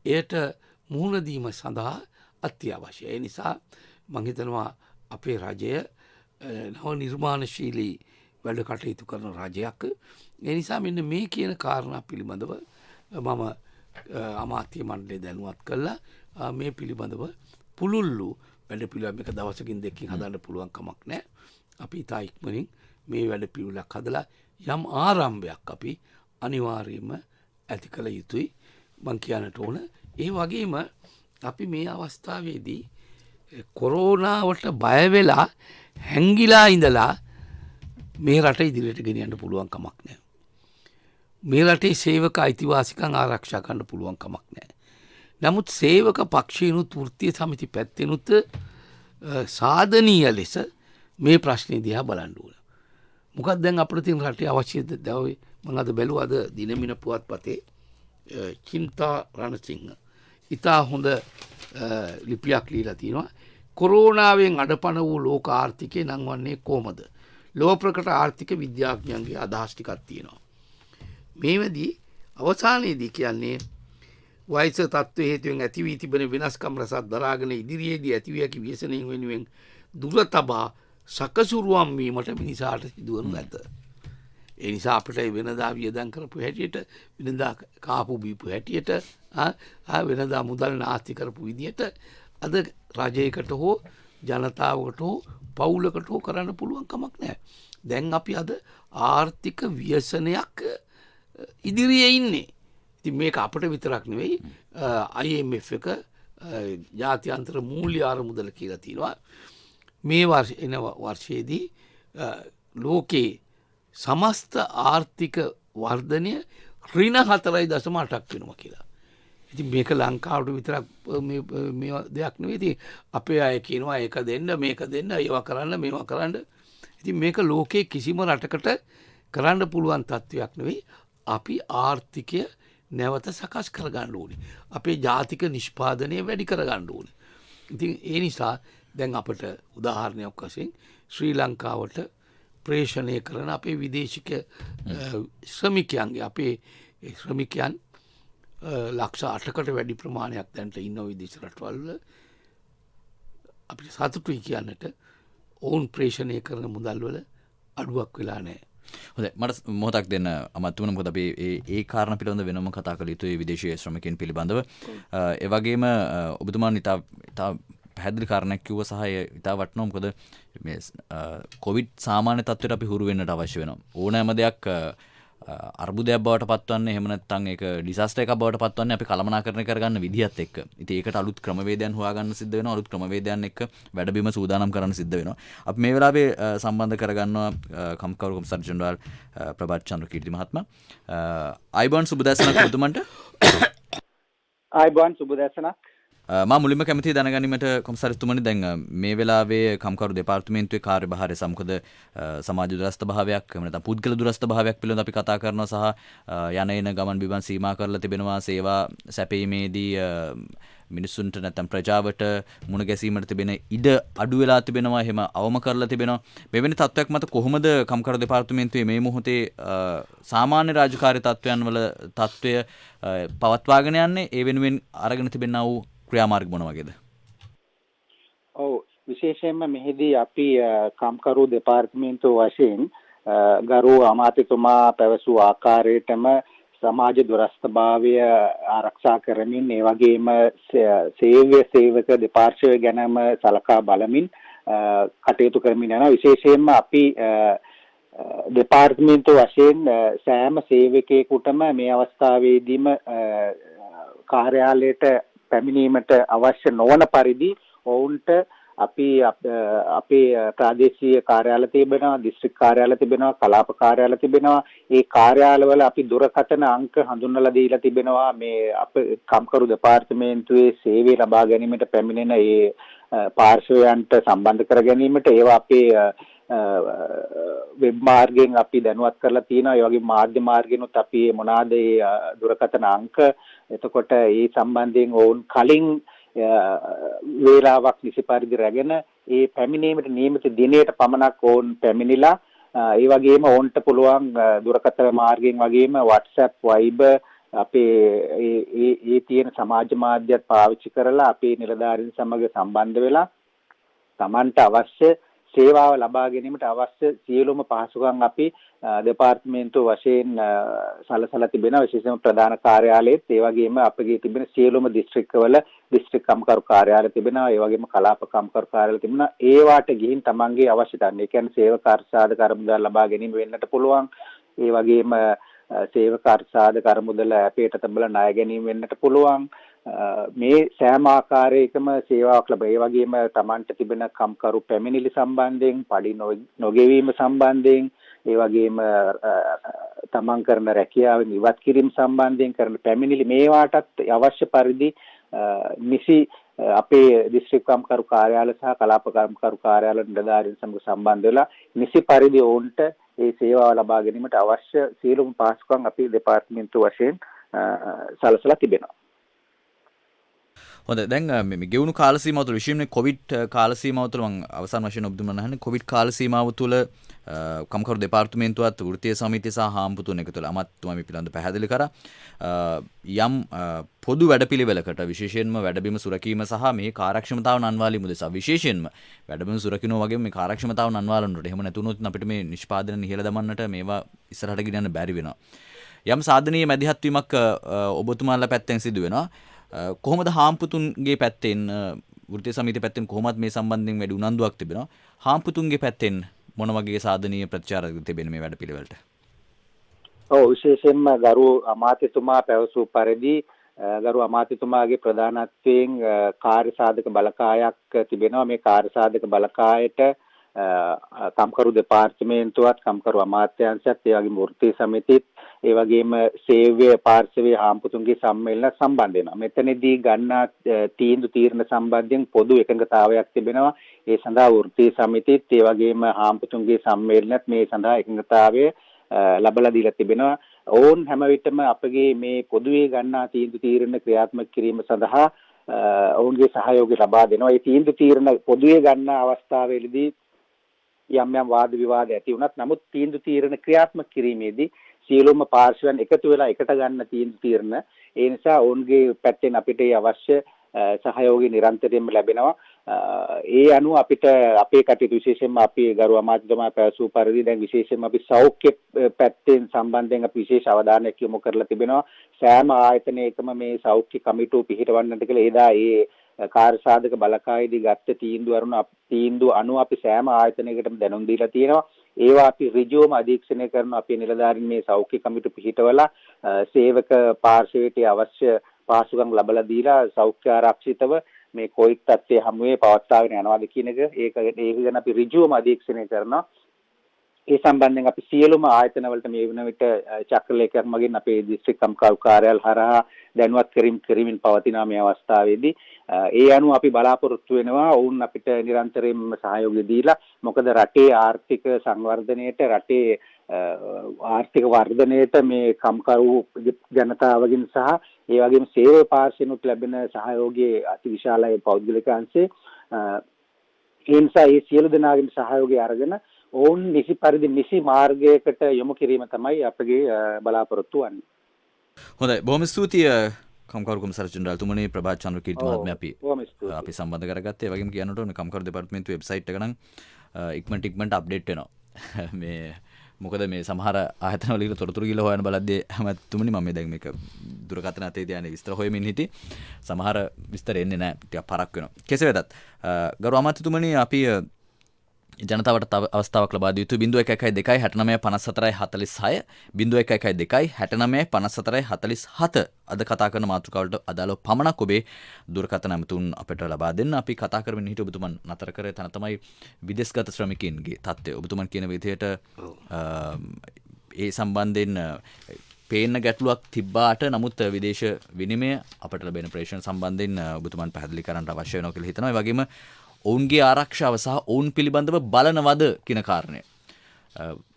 එයට මුහුණ දීම සඳහා අත්‍යවශ්‍යයි. ඒ නිසා මම හිතනවා අපේ රජය නව නිර්මාණශීලී වැඩ කටයුතු කරන රජයක්. ඒ නිසා මෙන්න මේ කියන කාරණා පිළිබඳව මම අමාත්‍ය මණ්ඩලය දැනුවත් කළා. මේ පිළිබඳව පුළුල්ලු වැඩ පිළිවෙල මේක දවසකින් දෙකකින් හදන්න පුළුවන් කමක් නැහැ. අපි ඉතා ඉක්මනින් මේ වැඩ පිළිවෙලක් හදලා යම් ආරම්භයක් අපි අනිවාර්යයෙන්ම ඇති කළ යුතුයි මං කියන්නට ඕන. ඒ වගේම අපි මේ අවස්ථාවේදී කොරෝනාවට බය වෙලා හැංගිලා ඉඳලා මේ රට ඉදිරියට ගෙනියන්න පුළුවන් කමක් නැහැ. මේ රටේ සේවක අයිතිවාසිකම් ආරක්ෂා කරන්න පුළුවන් කමක් නැහැ. නමුත් සේවක පක්ෂීනුත් වෘත්තීය සමිති පැත්තෙනුත් සාධනීය ලෙස මේ ප්‍රශ්නේ දිහා බලන්න ඕන. මොකක්ද දැන් අපිට තියෙන රටේ අවශ්‍යද දැන් මම අද බැලුවා අද දිනමින පුවත්පතේ චින්තා රණසිංහ ඉතා හොඳ ලිපියක් ලියලා තියෙනවා. කොරෝනාවෙන් අඩපණ වූ ලෝක ආර්ථිකය නංවන්නේ කොහොමද? ලෝක ප්‍රකට ආර්ථික විද්‍යාඥයන්ගේ අදහස් ටිකක් තියෙනවා. මේවැදී අවසානයේදී කියන්නේ වයස තත්ත්ව හේතුවෙන් ඇති වී තිබෙන වෙනස්කම් රසත් දරාගෙන ඉදිරියේදී ඇති වී හැකි ව්‍යසනයෙන් වෙනුවෙන් දුර තබා සකසුරුවම් වීමට මිනිසාට සිදුවනු ඇත. ඒ නිසා අපිට වෙනදා වියදම් කරපු හැටියට වෙනදා කාපු බීපු හැටියට වෙනදා මුදල් නාස්ති කරපු විදියට අද රජයකට හෝ ජනතාවකට හෝ පවුලකට හෝ කරන්න පුළුවන් කමක් නැහැ. දැන් අපි අද ආර්ථික ව්‍යසනයක් ඉදිරියේ ඉන්නේ. ඉතින් මේක අපිට විතරක් නෙවෙයි IMF එක ජාත්‍යන්තර මූල්‍ය ආරමුදල කියලා තියෙනවා. මේ වර්ෂයේදී ලෝකේ සමස්ත ආර්ථික වර්ධනය ඍණ 4.8ක් වෙනවා කියලා. ඉතින් මේක ලංකාවට විතරක් මේ දෙයක් නෙවෙයි. ඉතින් අපේ අය කියනවා ඒක දෙන්න මේක දෙන්න ඒවා කරන්න මේවා කරන්න. ඉතින් මේක ලෝකේ කිසිම රටකට කරන්න පුළුවන් තත්ත්වයක් නෙවෙයි. අපි ආර්ථිකය නැවත සකස් කරගන්න ඕනේ. අපේ ජාතික නිෂ්පාදනය වැඩි කරගන්න ඕනේ. ඉතින් ඒ නිසා දැන් අපට උදාහරණයක් වශයෙන් ශ්‍රී ලංකාවට ප්‍රේෂණය කරන අපේ විදේශික ශ්‍රමිකයන්ගේ අපේ ශ්‍රමිකයන් ලක්ෂ 8කට වැඩි ප්‍රමාණයක් දැන්ට ඉන්න විදේශ රටවල අපිට සතුටුයි කියන්නට ඔවුන් ප්‍රේෂණය කරන මුදල් වල අඩුවක් වෙලා නැහැ. හොඳයි මට මොහොතක් දෙන්න අමාත්‍යතුමනි මොකද අපි ඒ කාරණා පිළිබඳව වෙනම කතා කළ යුතුයි විදේශීය ශ්‍රමිකයන් පිළිබඳව. ඒ වගේම ඔබතුමාන් ඉතා පැහැදිලි කාරණයක් කිව්ව සහ ඉතා වටිනවා මොකද මේ කොවිඩ් සාමාන්‍ය තත්ත්වයට අපි හුරු වෙන්නට අවශ්‍ය වෙනවා. ඕනෑම දෙයක් අර්බුදයක් බවට පත්වන්නේ එහෙම නැත්නම් ඒක ඩිසාස්ටර් එකක් බවට පත්වන්නේ අපි කළමනාකරණය කරගන්න විදිහත් එක්ක. ඉතින් ඒකට අලුත් ක්‍රමවේදයන් හොයාගන්න සිද්ධ වෙනවා. අලුත් ක්‍රමවේදයන් එක්ක වැඩබිම සූදානම් කරන්න සිද්ධ වෙනවා. අපි මේ වෙලාවේ සම්බන්ධ කරගන්නවා කම්කරු කොමසාර් ජෙනරාල් ප්‍රභාත් චන්ද්‍රකීර්ති මහත්මයා. අයිබෝන් සුබදැසනක් ඔබතුමන්ට. අයිබෝන් සුබදැසනක්. මා මුලින්ම කැමතියි දැනගැනීමට කොමසාරිස්තුමනි දැන් මේ වෙලාවේ කම්කරු දෙපාර්තමේන්තුවේ කාර්යභාරය සමුකද සමාජ දුරස්ථ භාවයක් එහෙම නැත්නම් පුද්ගල දුරස්ථ භාවයක් පිළිබඳව අපි කතා කරනවා සහ යන එන ගමන් බිමන් සීමා කරලා තිබෙනවා සේවා සැපීමේදී මිනිස්සුන්ට නැත්නම් ප්‍රජාවට මුණ ගැසීමට තිබෙන ඉඩ අඩු වෙලා තිබෙනවා එහෙම අවම කරලා තිබෙනවා මෙවැනි තත්ත්වයක් මත කොහොමද කම්කරු දෙපාර්තමේන්තුවේ මේ මොහොතේ සාමාන්‍ය රාජකාරී තත්ත්වයන් වල තත්ත්වය පවත්වාගෙන යන්නේ ඒ වෙනුවෙන් අරගෙන තිබෙනා වූ ක්‍රියාමාර්ග මොන වගේද? ඔව් විශේෂයෙන්ම මෙහිදී අපි කම්කරු දෙපාර්තමේන්තුව වශයෙන් ගරු අමාත්‍යතුමා පැවසූ ආකාරයටම සමාජ දුරස්ථභාවය ආරක්ෂා කරමින් ඒ වගේම සේවක දෙපාර්ශ්වය ගැනම සලකා බලමින් කටයුතු කරමින් යනවා. විශේෂයෙන්ම අපි දෙපාර්තමේන්තුව වශයෙන් සෑම සේවකයෙකුටම මේ අවස්ථාවේදීම කාර්යාලයට පැමිණීමට අවශ්‍ය නොවන පරිදි ඔවුන්ට අපි අපේ ප්‍රාදේශීය කාර්යාල තිබෙනවා, දිස්ත්‍රික් කාර්යාල තිබෙනවා, කලාප කාර්යාල තිබෙනවා. ඒ කාර්යාලවල අපි දුරකථන අංක හඳුන්වලා දීලා තිබෙනවා. මේ අප කම්කරු දෙපාර්තමේන්තුවේ සේවය ලබා ගැනීමට පැමිණෙන ඒ පාර්ශවයන්ට සම්බන්ධ කර ගැනීමට ඒවා අපේ වෙබ් මාර්ගයෙන් අපි දැනුවත් කරලා තියෙනවා. ඒ වගේ මාධ්‍ය මාර්ගෙනුත් අපි මොනවාද ඒ දුරකථන අංක එතකොට ඒ සම්බන්ධයෙන් ඔවුන් කලින් වේලාවක් නිසි පරිදි රැගෙන ඒ පැමිණීමට නියමිත දිනයට පමණක් ඔවුන් පැමිණිලා ඒ වගේම ඔවුන්ට පුළුවන් දුරකථන මාර්ගයෙන් වගේම WhatsApp Viber අපේ ඒ තියෙන සමාජ මාධ්‍යත් පාවිච්චි කරලා අපේ නිලධාරීන් සමග සම්බන්ධ වෙලා Tamanට අවශ්‍ය සේවාව ලබා ගැනීමට අවශ්‍ය සියලුම පහසුකම් අපි දෙපාර්තමේන්තුව වශයෙන් සලසලා තිබෙනවා. විශේෂයෙන්ම ප්‍රධාන කාර්යාලයේත් ඒ වගේම අපගේ තිබෙන සියලුම දිස්ත්‍රික්කවල දිස්ත්‍රික් කම්කරු කාර්යාල තිබෙනවා. ඒ වගේම කලාප කම්කරු කාර්යාල තිබෙනවා. ඒවාට ගිහින් තමන්ගේ අවශ්‍යතාවය, ඒ කියන්නේ සේවක අර්ථසාධක අරමුදල් ලබා ගැනීම වෙන්නට පුළුවන්. ඒ වගේම සේවක අර්ථසාධක අරමුදල අපේට තබලා ණය ගැනීම වෙන්නට පුළුවන්. මේ සෑම ආකාරයකම සේවාවක් ලැබ. ඒ වගේම තමන්ට තිබෙන කම්කරු පැමිණිලි සම්බන්ධයෙන්, පඩි නොගෙවීම සම්බන්ධයෙන්, ඒ වගේම තමන් කරන රැකියාවෙන් ඉවත් කිරීම සම්බන්ධයෙන් කරන පැමිණිලි මේවාටත් අවශ්‍ය පරිදි නිසි අපේ දිස්ත්‍රික් කම්කරු කාර්යාල සහ කලාප කම්කරු කාර්යාල නිලධාරීන් සමග සම්බන්ධ වෙලා නිසි පරිදි ඔවුන්ට ඒ සේවාව ලබා ගැනීමට අවශ්‍ය සියලුම පහසුකම් අපි දෙපාර්තමේන්තුව වශයෙන් සලසලා තිබෙනවා. හොඳ දැන් මේ ගෙවුණු කාල සීමාව තුළ විශේෂයෙන්ම කොවිඩ් කාල සීමාව තුළ මම අවසාන වශයෙන් ඔබතුමන් අහන්නේ කොවිඩ් කාල සීමාව තුළ කම්කරු දෙපාර්තමේන්තුවත් වෘත්තීය සමිතිය සහ හාමුදුරුවෝ තුන එකතු වෙලා අමාත්‍යතුමා මේ පිළිබඳව පැහැදිලි කරා යම් පොදු වැඩපිළිවෙලකට විශේෂයෙන්ම වැඩබිම සුරකීම සහ මේ කාර්යක්ෂමතාව නන්වාලීම උදෙසා විශේෂයෙන්ම වැඩබිම සුරකිනවා වගේම මේ කාර්යක්ෂමතාව නන්වාලනට එහෙම නැතුනොත් අපිට මේ නිෂ්පාදන නිහල දමන්නට මේවා ඉස්සරහට ගෙනියන්න බැරි වෙනවා යම් සාධනීය මැදිහත් වීමක් ඔබතුමාලා පැත්තෙන් සිදු වෙනවා කොහොමද හාම්පුතුන්ගේ පැත්තෙන් වෘත්තීය සමිතිය පැත්තෙන් කොහොමද මේ සම්බන්ධයෙන් වැඩි උනන්දුවක් තිබෙනවා හාම්පුතුන්ගේ පැත්තෙන් මොන වගේ සාධනීය ප්‍රතිචාර තිබෙන මේ වැඩපිළිවෙලට ඔව් විශේෂයෙන්ම ගරු අමාත්‍යතුමා පැවසූ පරිදි ගරු අමාත්‍යතුමාගේ ප්‍රධානත්වයෙන් කාර්ය සාධක බලකායක් තිබෙනවා මේ කාර්ය සාධක බලකායට කම්කරු දෙපාර්තමේන්තුවත් කම්කරු අමාත්‍යාංශයත් ඒ වගේම වෘත්තීය සමිතිත් ඒ වගේම සේව්‍ය පාර්ශවයේ හාම්පුතුන්ගේ සම්මේලන සම්බන්ධ වෙනවා. මෙතනදී ගන්නා තීරණ සම්බන්ධයෙන් පොදු එකඟතාවයක් තිබෙනවා. ඒ සඳහා වෘත්තීය සමිතිත් ඒ වගේම හාම්පුතුන්ගේ සම්මේලනත් මේ සඳහා එකඟතාවය ලබලා දීලා තිබෙනවා. ඕන් හැම විටම අපගේ මේ පොදුවේ ගන්නා තීරණ ක්‍රියාත්මක කිරීම සඳහා ඔවුන්ගේ සහයෝගය ලබා දෙනවා. ඒ තීරණ පොදුවේ ගන්නා අවස්ථාවේදී යම් යම් වාද විවාද ඇති වුණත් නමුත් තීරණ ක්‍රියාත්මක කිරීමේදී සියලුම පාර්ශවයන් එකතු වෙලා එකට ගන්න තීරණ ඒ නිසා ඔවුන්ගේ පැත්තෙන් අපිට අවශ්‍ය සහයෝගය නිරන්තරයෙන්ම ලැබෙනවා ඒ අනුව අපිට අපේ කටයුතු විශේෂයෙන්ම අපි ගරු අමාත්‍යතුමා පැවසූ පරිදි දැන් විශේෂයෙන්ම අපි සෞඛ්‍ය පැත්තෙන් සම්බන්ධයෙන් අපි විශේෂ අවධානයක් යොමු කරලා තිබෙනවා සෑම ආයතනයකම මේ සෞඛ්‍ය කමිටුව පිහිටවන්නට කියලා එදා ඒ කාර්ය සාධක බලකායේදී ගත්ත තීන්දුව අනුව අපි සෑම ආයතනයකටම දැනුම් දීලා තියෙනවා ඒවා අපි ඍජුවම අධීක්ෂණය කරන අපේ නිලධාරීන් මේ සෞඛ්‍ය කමිටුව පිහිටවලා සේවක පාර්ශවයට අවශ්‍ය පහසුකම් ලබලා දීලා සෞඛ්‍ය ආරක්ෂිතව මේ කොයික් තත්ත්වයේ හැමුවේ පවත්වාගෙන යනවාද කියන ඒක ගැන අපි ඍජුවම අධීක්ෂණය කරනවා ඒ සම්බන්ධයෙන් අපි සියලුම ආයතන වලට මේ වෙන විට චක්‍රලේඛයක් මගින් අපේ දිස්ත්‍රික් කම්කරු කාර්යාල හරහා දැනුවත් කිරීමෙන් පවතින මේ අවස්ථාවේදී ඒ අනුව අපි බලාපොරොත්තු වෙනවා වුන් අපිට නිරන්තරයෙන්ම සහයෝගය දීලා මොකද රටේ ආර්ථික සංවර්ධනයට රටේ ආර්ථික වර්ධනයට මේ කම්කරු ජනතාවගෙන් සහ ඒ වගේම සේවා පාර්ශ්වයෙන්ුත් ලැබෙන සහයෝගයේ අතිවිශාලයි පෞද්ගලික අංශේ ඒ නිසා මේ සියලු දෙනාගෙන් සහයෝගය අරගෙන ඔවුන් නිසි පරිදි නිසි මාර්ගයකට යොමු කිරීම තමයි අපගේ බලාපොරොත්තු වන්නේ. හොඳයි බොහොම ස්තුතියි කම්කරු කොමසාර ජෙනරාල් තුමනි ප්‍රභාත් චන්ද්‍රකීර්ති මහත්මයා අපි සම්බන්ධ කරගත්තේ ඒ වගේම කියන්නට ඕනේ කම්කරු දෙපාර්තමේන්තුවේ වෙබ්සයිට් එක නම් ඉක්මනට අප්ඩේට් වෙනවා. මේ මොකද මේ සමහර ආයතන වල තොරතුරු ගිහලා හොයන්න බලද්දී හැමතුමනි මම දැන් මේක දුරකථන අතේ තියානේ විස්තර හොයමින් හිටි සමහර විස්තර එන්නේ නැහැ ටිකක් පරක් වෙනවා. කෙසේ වෙතත් ගරු අමාත්‍යතුමනි අපි ජනතාවට අවස්ථාවක් ලබා දිය යුතු 0112695446 0112695447 අද කතා කරන මාතෘකාවලට අදාළව පමණක් ඔබේ දුරකථන ඇමතුම් අපිට ලබා දෙන්න. අපි කතා කරමින් හිටිය ඔබතුමන් නතර කරේ තන තමයි විදේශගත ශ්‍රමිකයින්ගේ තත්ත්වය. ඔබතුමන් කියන විදිහට ඒ සම්බන්ධයෙන් පේන්න ගැටලුවක් තිබ්බාට නමුත් විදේශ විනිමය අපට ලැබෙන ප්‍රේෂණ සම්බන්ධයෙන් ඔබතුමන් පැහැදිලි කරන්න අවශ්‍ය වෙනවා කියලා හිතනවා. ඒ වගේම ඔවුන්ගේ ආරක්ෂාව සහ ඔවුන් පිළිබඳව බලනවද කියන කාරණය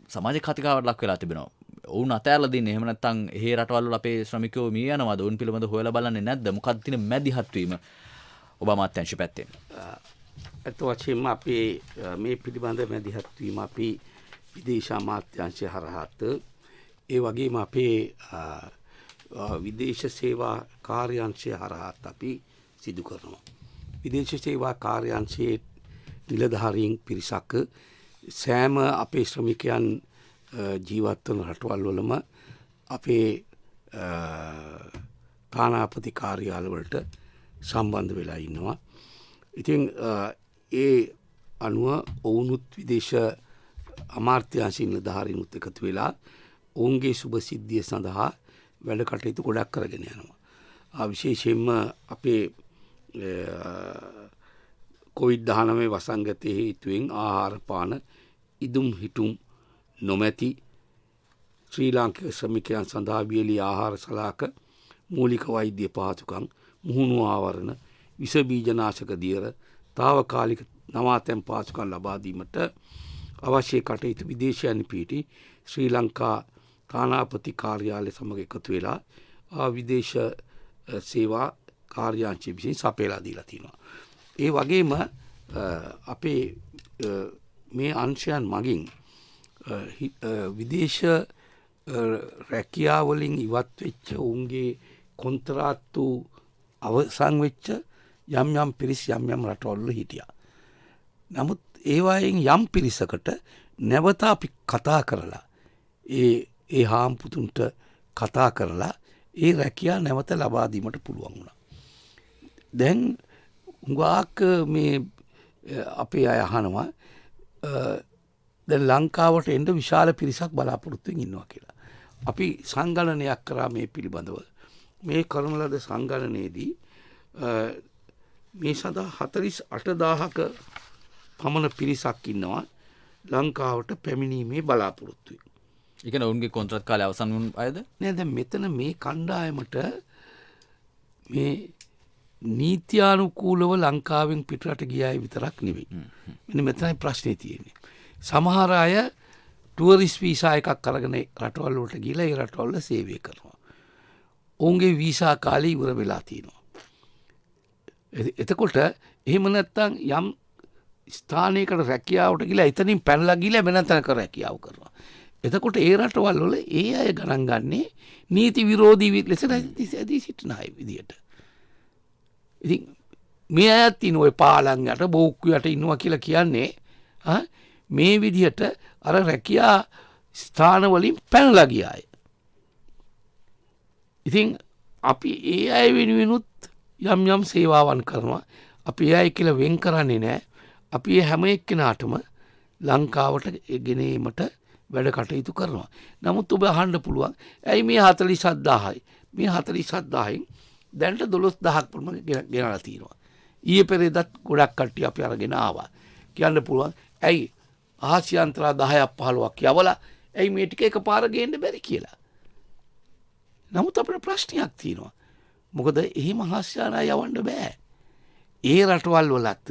සමාජ කතිකාවට ලක් වෙලා තිබෙනවා. ඔවුන් අතෑරලා දින්නේ එහෙම නැත්නම් එහෙ රටවල් වල අපේ ශ්‍රමිකයෝ මිය යනවාද ඔවුන් පිළිබඳව හොයලා බලන්නේ නැද්ද? මොකක්ද තියෙන මැදිහත් වීම ඔබ අමාත්‍යාංශ පැත්තෙන්? අත වශයෙන්ම අපේ මේ පිළිබඳ මැදිහත් වීම අපි විදේශ අමාත්‍යාංශය හරහාත් ඒ වගේම අපේ විදේශ සේවා කාර්යාංශය හරහාත් අපි සිදු කරනවා. විදේශ සේවා කාර්යාංශයේ නිලධාරීන් පිරිසක් සෑම අපේ ශ්‍රමිකයන් ජීවත් වන රටවල් වලම අපේ තානාපති කාර්යාල වලට සම්බන්ධ වෙලා ඉන්නවා. ඉතින් ඒ අනුව ඔවුනුත් විදේශ අමාත්‍යාංශ නිලධාරීනුත් එකතු වෙලා ඔවුන්ගේ සුභ සිද්ධිය සඳහා වැඩ කටයුතු ගොඩක් කරගෙන යනවා. විශේෂයෙන්ම අපේ කොවිඩ්-19 වසංගතයේ හේතුවෙන් ආහාර පාන ඉදුම් හිටුම් නොමැති ශ්‍රී ලාංකික ශ්‍රමිකයන් සඳහා වියලි ආහාර සලාක මූලික වෛද්‍ය පහසුකම් මුහුණු ආවරණ විස බීජනාශක දියර තාවකාලික නවාතැන් පහසුකම් ලබා දීමට අවශ්‍ය කටයුතු විදේශයන් පිහිටි ශ්‍රී ලංකා තානාපති කාර්යාලය සමග එකතු වෙලා විදේශ සේවා කාර්යාංශය විසින් සපයලා දීලා තියෙනවා. ඒ වගේම අපේ මේ අංශයන් මගින් විදේශ රැකියාවලින් ඉවත් වෙච්ච උන්ගේ කොන්ත්‍රාත්තු අවසන් වෙච්ච යම් පිරිස් යම් රටවල් හිටියා. නමුත් ඒවායෙන් යම් පිරිසකට නැවත අපි කතා කරලා ඒ හාම්පුතුන්ට කතා කරලා ඒ රැකියා නැවත ලබා දීමට පුළුවන් වුණා. දැන් උඟාක් මේ අපේ අය අහනවා දැන් ලංකාවට එන්න විශාල පිරිසක් බලාපොරොත්තුෙන් ඉන්නවා කියලා. අපි සංගණනයක් කරා මේ පිළිබඳව. මේ කරන ලද සංගණනයේදී මේ සඳහා 48000ක පමණ පිරිසක් ඉන්නවා ලංකාවට පැමිණීමේ බලාපොරොත්තුයි. ඒ කියන්නේ ඔවුන්ගේ කොන්ත්‍රාත් කාලය අවසන් වුණ අයද? නෑ දැන් මෙතන මේ කණ්ඩායමට මේ නීත්‍යානුකූලව ලංකාවෙන් පිටරට ගිය අය විතරක් නෙවෙයි. මෙන්න මෙතනයි ප්‍රශ්නේ තියෙන්නේ. සමහර අය ටුවරිස්ට් වීසා එකක් අරගෙන රටවල් වලට ගිහලා ඒ රටවල් වල සේවය කරනවා. ඔවුන්ගේ වීසා කාලය ඉවර වෙලා තියෙනවා. එතකොට එහෙම නැත්නම් යම් ස්ථානයකට රැකියාවට ගිහලා එතනින් පැනලා ගිහලා වෙන තැනක රැකියාව කරනවා. එතකොට ඒ රටවල් වල ඒ අය ගණන් ගන්නේ නීති විරෝධී ලෙස ඇදී සිටින අය විදියට. ඉතින් මේ අයත් ඉන්න ඔය පාලම් යට බෝක්කු යට ඉන්නවා කියලා කියන්නේ මේ විදිහට අර රැකියා ස්ථාන වලින් පැනලා ගිය අය. ඉතින් අපි ඒ අය වෙනුවෙනුත් යම් සේවාවන් කරනවා. අපි ඒ අය කියලා වෙන් කරන්නේ නැහැ. අපි හැම එක්කෙනාටම ලංකාවට ගෙනීමට වැඩ කටයුතු කරනවා. නමුත් ඔබ අහන්න පුළුවන් ඇයි මේ 47000යි මේ 47000න් දැනට 12000ක් පමණ ගෙනලා තියෙනවා. ඊයේ පෙරේදත් ගොඩක් කට්ටිය අපි අරගෙන ආවා. කියන්න පුළුවන් ඇයි ආසියාන්තරා 10ක් 15ක් යවලා ඇයි මේ ටික එකපාර ගේන්න බැරි කියලා. නමුත් අපිට ප්‍රශ්නයක් තියෙනවා. මොකද එහෙම ආසියානා යවන්න බෑ. ඒ රටවල් වලත්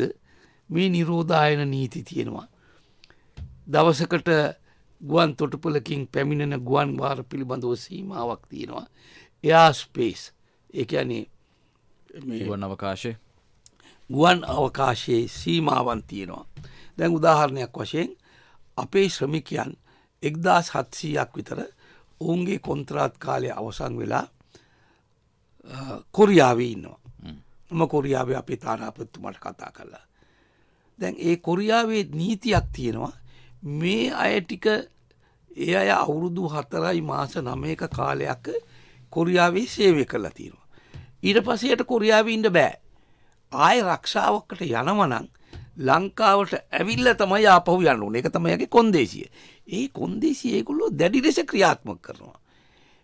මේ නිරෝධායන නීති තියෙනවා. දවසකට ගුවන් තොටුපළකින් පැමිණෙන ගුවන් වාර පිළිබඳව සීමාවක් තියෙනවා. එයා ස්පේස් ඒ කියන්නේ මේ ගුවන් අවකාශයේ සීමාවන් තියෙනවා. දැන් උදාහරණයක් වශයෙන් අපේ ශ්‍රමිකයන් 1700ක් විතර ඔවුන්ගේ කොන්ත්‍රාත් කාලය අවසන් වෙලා කොරියාවේ ඉන්නවා. මම කොරියාවේ අපේ තානාපතිතුමාට කතා කළා. දැන් ඒ කොරියාවේ නීතියක් තියෙනවා මේ අය ටික ඒ අය අවුරුදු 4යි මාස 9ක කාලයක් කොරියාවේ සේවය කළා තියෙනවා. ඊට පස්සේට කොරියාවේ ඉන්න බෑ. ආය රක්ෂාවකට යනවා නම් ලංකාවට ඇවිල්ලා තමයි ආපහු යන්න ඕනේ. ඒක තමයි යගේ කොන්දේසිය. ඒ කොන්දේසිය ඒගොල්ලෝ දැඩි ලෙස ක්‍රියාත්මක කරනවා.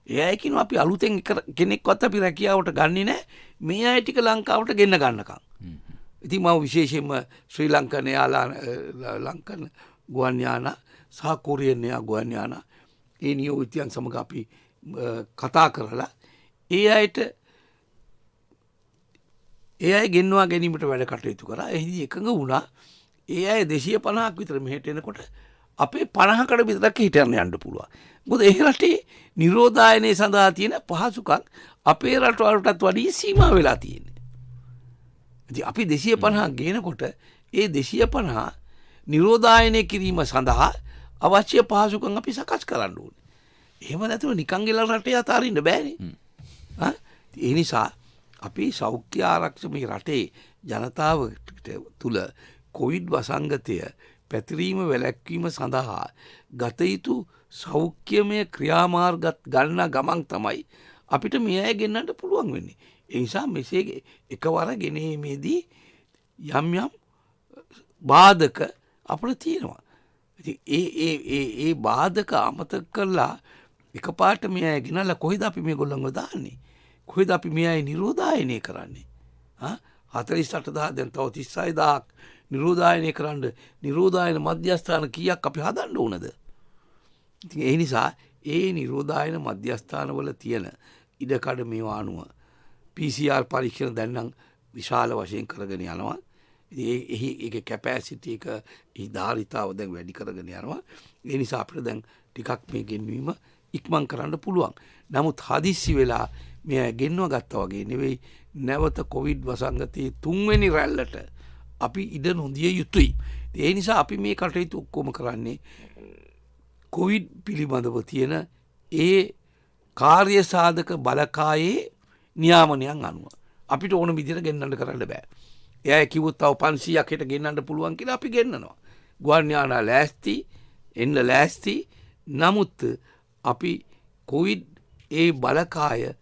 ඒ අය කියනවා අපි අලුතෙන් කෙනෙක්වත් අපි රැකියාවට ගන්නෙ නැහැ. මේ අය ටික ලංකාවට ගෙන්න ගන්නකම්. ඉතින් මම විශේෂයෙන්ම ශ්‍රී ලංකන් ලංකන් ගුවන් යානා සහ කොරියන් ගුවන් යානා ඒ නියෝජිතයන් සමග අපි කතා කරලා ඒ අයට ඒ අය ගෙන්වා ගැනීමට වැඩ කටයුතු කරා. එහිදී එකඟ වුණා ඒ අය 250ක් විතර මෙහෙට එනකොට අපේ 50කට විතරක් හිටන්න යන්න පුළුවන්. මොකද ඒ රටේ නිරෝධායනයේ සඳහා තියෙන පහසුකම් අපේ රටවලටත් වඩා සීමා වෙලා තියෙන්නේ. ඉතින් අපි 250 ගේනකොට ඒ 250 නිරෝධායනය කිරීම සඳහා අවශ්‍ය පහසුකම් අපි සකස් කරන්න ඕනේ. එහෙම නැතුව නිකන් ගිල රටේ අතාරින්න බෑනේ. ඒ නිසා අපි සෞඛ්‍ය ආරක්ෂමේ රටේ ජනතාව තුළ කොවිඩ් වසංගතය පැතිරීම වැළැක්වීම සඳහා ගත යුතු සෞඛ්‍යමය ක්‍රියාමාර්ගත් ගන්න ගමන් තමයි අපිට මේ අය ගෙන්නන්න පුළුවන් වෙන්නේ. ඒ නිසා මෙසේ එකවර ගෙනීමේදී යම් බාධක අපිට තියෙනවා. ඉතින් ඒ බාධක අමතක කරලා එකපාරට මේ අය ගෙනල්ලා කොහෙද අපි මේගොල්ලන්ව දාන්නේ? කොහෙද අපි මේ අය නිරෝධායනය කරන්නේ? 48000 දැන් තව 36000ක් නිරෝධායනය කරන්න නිරෝධායන මධ්‍යස්ථාන කීයක් අපි හදන්න ඕනද? ඉතින් ඒ නිසා ඒ නිරෝධායන මධ්‍යස්ථානවල තියෙන ඉඩකඩ මේවා අනුව PCR පරීක්ෂණ දැන් නම් විශාල වශයෙන් කරගෙන යනවා. ඉතින් ඒක කැපැසිටි එක ධාරිතාව දැන් වැඩි කරගෙන යනවා. ඒ නිසා අපිට දැන් ටිකක් මේ ගෙන්වීම ඉක්මන් කරන්න පුළුවන්. නමුත් හදිස්සි වෙලා මේ ගෙන්ව ගත්තා වගේ නෙවෙයි නැවත කොවිඩ් වසංගතයේ 3 වෙනි රැල්ලට අපි ඉඩ නොදිය යුතුයි. ඒ නිසා අපි මේ කටයුතු ඔක්කොම කරන්නේ කොවිඩ් පිළිබඳව තියෙන ඒ කාර්ය සාධක බලකායේ නියාමනයන් අනුව. අපිට ඕන විදිහට ගෙන්නන්න කරන්න බෑ. එයා කිව්වොත් තව 500ක් හිට ගෙන්නන්න පුළුවන් කියලා අපි ගෙන්නනවා. ගුවන් යානා ලෑස්ති, එන්න ලෑස්ති. නමුත් අපි කොවිඩ් ඒ බලකාය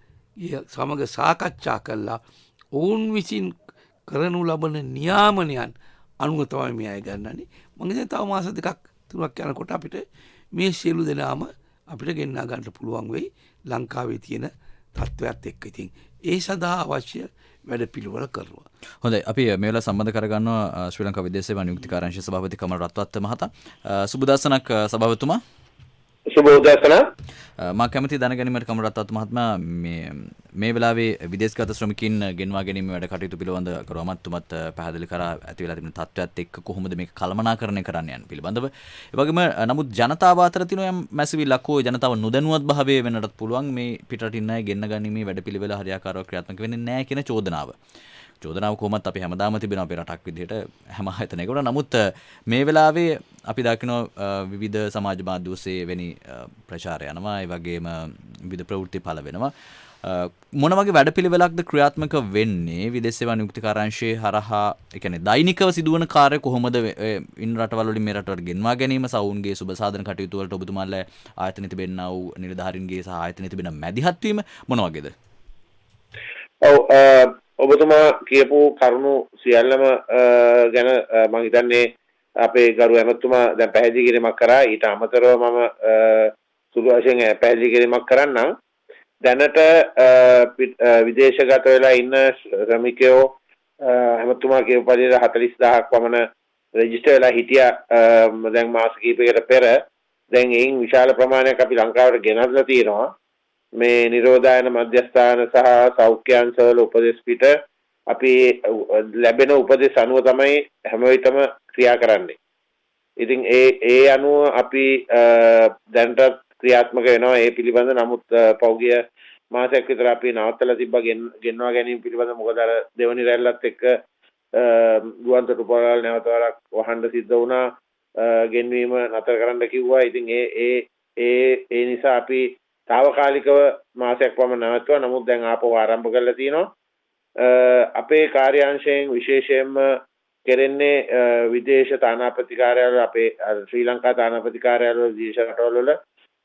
සමග සාකච්ඡා කළා ඔවුන් විසින් කරනු ලබන නියාමනයන් අනුව තමයි මේ අය ගන්නන්නේ. මම හිතන්නේ තව මාස දෙකක් තුනක් යනකොට අපිට මේ සියලු දෙනාම අපිට ගෙන්නා ගන්න පුළුවන් වෙයි ලංකාවේ තියෙන තත්ත්වයක් එක්ක. ඉතින් ඒ සඳහා අවශ්‍ය වැඩ පිළිවෙල කරනවා. හොඳයි අපි මේ වෙලාව සම්බන්ධ කරගන්නවා ශ්‍රී ලංකා විදේශ සේවා නියුක්ති කාර්යාංශයේ සභාපති කමල් රත්වත් මහතා. සුබදස්සනක් සභාපතිතුමා. සුබෝදසන. මා කැමති දැනගැනීමට කමල් රත්වත් මහත්මයා මේ වෙලාවේ විදේශගත ශ්‍රමිකයින් ගෙන්වා ගැනීම වැඩ කටයුතු පිළිබඳ කරවමත්තුමත් පැහැදිලි කරා ඇති වෙලා තිබෙන තත්ත්වයක් එක්ක කොහොමද මේක කළමනාකරණය කරන්න යන පිළිබඳව. ඒ වගේම නමුත් ජනතාව අතර තියෙන යම් මැසිවිල්ලක් හෝ ජනතාව නොදැනුවත් භාවයේ වෙන්නටත් පුළුවන් මේ පිටරටින් අය ගෙන්න ගැනීමේ වැඩ පිළිවෙල හරියාකාරව ක්‍රියාත්මක වෙන්නේ නැහැ කියන චෝදනාව. චෝදනාව කොහොමත් අපි හැමදාම තිබෙනවා අපේ රටක් විදිහට හැම ආයතනයකම. නමුත් මේ වෙලාවේ අපි දකිනවා විවිධ සමාජ මාධ්‍ය ඔස්සේ වෙනි ප්‍රචාර යනවා. ඒ වගේම විවිධ ප්‍රවෘත්ති පළ වෙනවා. මොන වගේ වැඩපිළිවෙලක්ද ක්‍රියාත්මක වෙන්නේ විදේශ සේවා නියුක්ති කාර්යාංශයේ හරහා? ඒ කියන්නේ දෛනිකව සිදුවන කාර්ය කොහොමද ඉන් රටවල් වලින් මේ රටවලට ගෙන්වා ගැනීම, සවුන්ගේ සුබ සාධන කටයුතු වලට ඔබතුමාලා ආයතන තිබෙන්නා වූ නිලධාරීන්ගේ සහ ආයතන තිබෙන මැදිහත් වීම මොන වගේද? ඔබතුමා කියපු කරුණු සියල්ලම ගැන මම හිතන්නේ අපේ ගරු ඇමතුමා දැන් පැහැදිලි කිරීමක් කරා. ඊට අමතරව මම සුළු වශයෙන් පැහැදිලි කිරීමක් කරන්නම්. දැනට විදේශගත වෙලා ඉන්න ශ්‍රමිකයෝ ඇමතුමා කියපු පරිදි 40000ක් පමණ රෙජිස්ටර් වෙලා හිටියා දැන් මාස කිහිපයකට පෙර. දැන් එයින් විශාල ප්‍රමාණයක් අපි ලංකාවට ගෙනල්ලා තියෙනවා. මේ නිරෝධායන මධ්‍යස්ථාන සහ සෞඛ්‍යාංශවල උපදෙස් පිට අපි ලැබෙන උපදෙස් අනුව තමයි හැම විටම ක්‍රියා කරන්නේ. ඉතින් ඒ අනුව අපි දැනට ක්‍රියාත්මක වෙනවා ඒ පිළිබඳ. නමුත් පෞගිය මාසයක් විතර අපි නවත්තලා තිබ්බා ගෙන්වා ගැනීම පිළිබඳ. මොකද අර දෙවනි රැල්ලත් එක්ක ගුවන් තොටුපළවල් නැවත වරක් වහන්න සිද්ධ වුණා. ගෙන්වීම නතර කරන්න කිව්වා. ඉතින් ඒ නිසා අපි తాවකාලිකව මාසයක් පමණ නැවතුවා. නමුත් දැන් ආපහු ආරම්භ කරලා තියෙනවා. අපේ කාර්යාංශයෙන් විශේෂයෙන්ම කෙරෙන්නේ විදේශ තානාපති කාර්යාලවල අපේ ශ්‍රී ලංකා තානාපති කාර්යාලවල විදේශ රටවල වල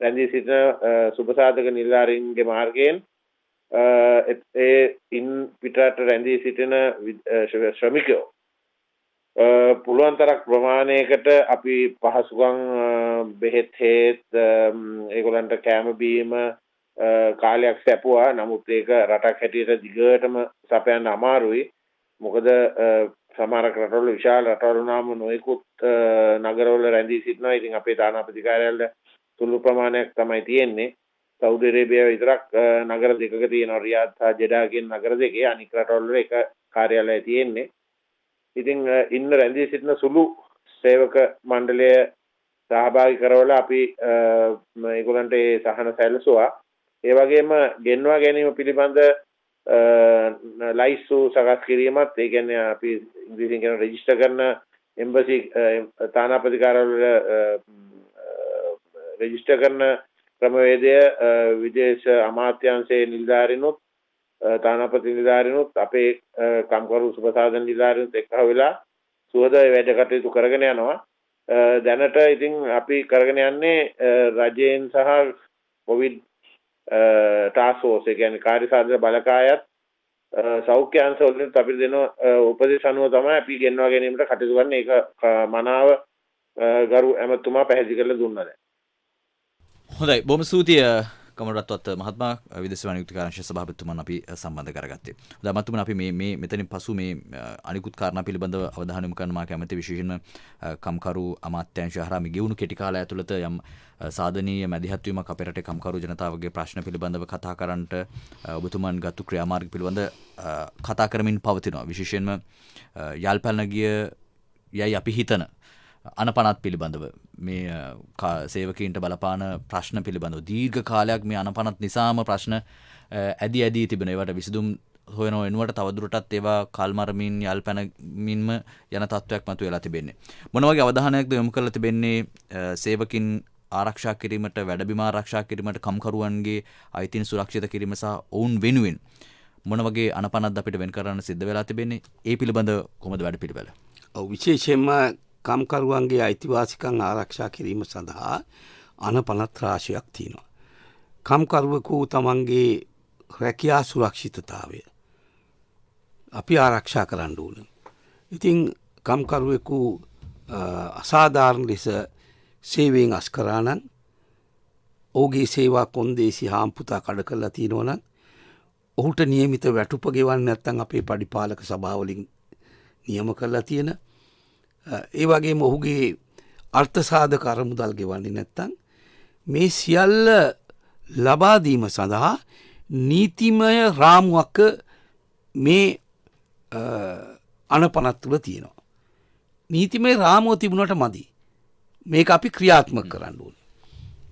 රැඳී සිටින සුබසාධක නිලධාරීන්ගේ මාර්ගයෙන් ඒ ඉන් පිටරට රැඳී සිටින ශ්‍රමිකයෝ පුළුවන් තරම් ප්‍රමාණයකට අපි පහසුකම් බෙහෙත් හේත් ඒගොල්ලන්ට කැම බීම කාලයක් සැපුවා. නමුත් ඒක රටක් හැටියට දිගටම සපයන්න අමාරුයි. මොකද සමහර රටවල විශාල රටවල නාම නොයෙකුත් නගරවල රැඳී සිටිනවා. ඉතින් අපේ තානාපති කාර්යාලය සුළු ප්‍රමාණයක් තමයි තියෙන්නේ. සෞදි අරේබියාව විතරක් නගර දෙකක තියෙනවා. රියාද් සහ ජෙඩා කියන නගර දෙකේ. අනික් රටවල එක කාර්යාලය තියෙන්නේ. ඉතින් ඉන්න රැඳී සිටින සුළු සේවක මණ්ඩලය සහභාගී කරවලා අපි ඒගොල්ලන්ට ඒ සහන සැලසුවා. ඒ වගේම ගෙන්වා ගැනීම පිළිබඳ ලයිස්තු සකස් කිරීමත්, ඒ කියන්නේ අපි ඉංග්‍රීසියෙන් කියන රෙජිස්ටර් කරන එම්බසි තානාපති කාර්යාලවල රෙජිස්ටර් කරන ක්‍රමවේදය විදේශ අමාත්‍යාංශයේ නිලධාරීනුත් තානාපති නිලධාරීනුත් අපේ කම්කරු සුබසාධන නිලධාරීනුත් එක්ක වෙලා සුවද වැඩ කටයුතු කරගෙන යනවා. දැනට ඉතින් අපි කරගෙන යන්නේ රජයෙන් සහ කොවිඩ් ටාස්ක් ෆෝස්, ඒ කියන්නේ කාර්ය සාධක බලකායත් සෞඛ්‍ය අංශ වලින් අපි දෙන උපදෙස් අනුව තමයි අපි ගෙන්වා ගැනීමට කටයුතු කරන්නේ. ඒක මනාව ගරු ඇමතුමා පැහැදිලි කරලා දුන්නා දැන්. හොඳයි, බොහොම ස්තුතියි කමල් රත්වත් මහත්මයා විදේශ සේවා නියුක්ති කාර්යාංශයේ සභාපතිතුමන් අපි සම්බන්ධ කරගත්තේ. හොඳයි මහත්මයා, අපි මේ මෙතනින් පසු මේ අනිකුත් කාරණා පිළිබඳව අවධානය යොමු කරන්න මා කැමති. විශේෂයෙන්ම කම්කරු අමාත්‍යාංශය හරහා මේ ගෙවුණු කෙටි කාලය ඇතුළත යම් සාධනීය මැදිහත් වීමක් අපේ රටේ කම්කරු ජනතාවගේ ප්‍රශ්න පිළිබඳව කතා කරන්නට ඔබතුමන් ගත්තු ක්‍රියාමාර්ග පිළිබඳ කතා කරමින් පවතිනවා. විශේෂයෙන්ම යාල්පල් නගිය යයි අපි හිතන අනපනත් පිළිබඳව මේ සේවකීන්ට බලපාන ප්‍රශ්න පිළිබඳව දීර්ඝ කාලයක් මේ අනපනත් නිසාම ප්‍රශ්න ඇදී තිබෙන. ඒවට විසඳුම් හොයන වෙනුවට තවදුරටත් ඒවා කල්මරමින් යල් පැනමින්ම යන තත්ත්වයක් මතු වෙලා තිබෙන්නේ. මොන වගේ අවධානයක්ද යොමු කරලා තිබෙන්නේ සේවකින් ආරක්ෂා කිරීමට, වැඩබිම ආරක්ෂා කිරීමට, කම්කරුවන්ගේ අයිතීන් සුරක්ෂිත කිරීම සහ ඔවුන් වෙනුවෙන් මොන වගේ අනපනක්ද අපිට වෙන් කරන්න සිද්ධ වෙලා තිබෙන්නේ? ඒ පිළිබඳ කොහොමද වැඩපිළිවෙල? විශේෂයෙන්ම කම්කරුවන්ගේ අයිතිවාසිකම් ආරක්ෂා කිරීම සඳහා අනපනත් රාශියක් තියෙනවා. කම්කරුවෙකු තමන්ගේ රැකියා සුරක්ෂිතතාවය අපි ආරක්ෂා කරන්න ඕන. ඉතින් කම්කරුවෙකු අසාධාරණ ලෙස සේවයෙන් අස්කරා නම් ඔහුගේ සේවා කොන්දේසි හාම්පුතා කඩ කරලා තියෙනවා නම් ඔහුට නියමිත වැටුප ගෙවන්න නැත්නම් අපේ පඩිපාලක සභාවලින් නියම කරලා තියෙන ඒ වගේම ඔහුගේ අර්ථසාධක අරමුදල් ගෙවන්නේ නැත්නම් මේ සියල්ල ලබා දීම සඳහා නීතිමය රාමුවක් මේ අනපනත් තුළ තියෙනවා. නීතිමය රාමුව තිබුණට මදි. මේක අපි ක්‍රියාත්මක කරන්න ඕනේ.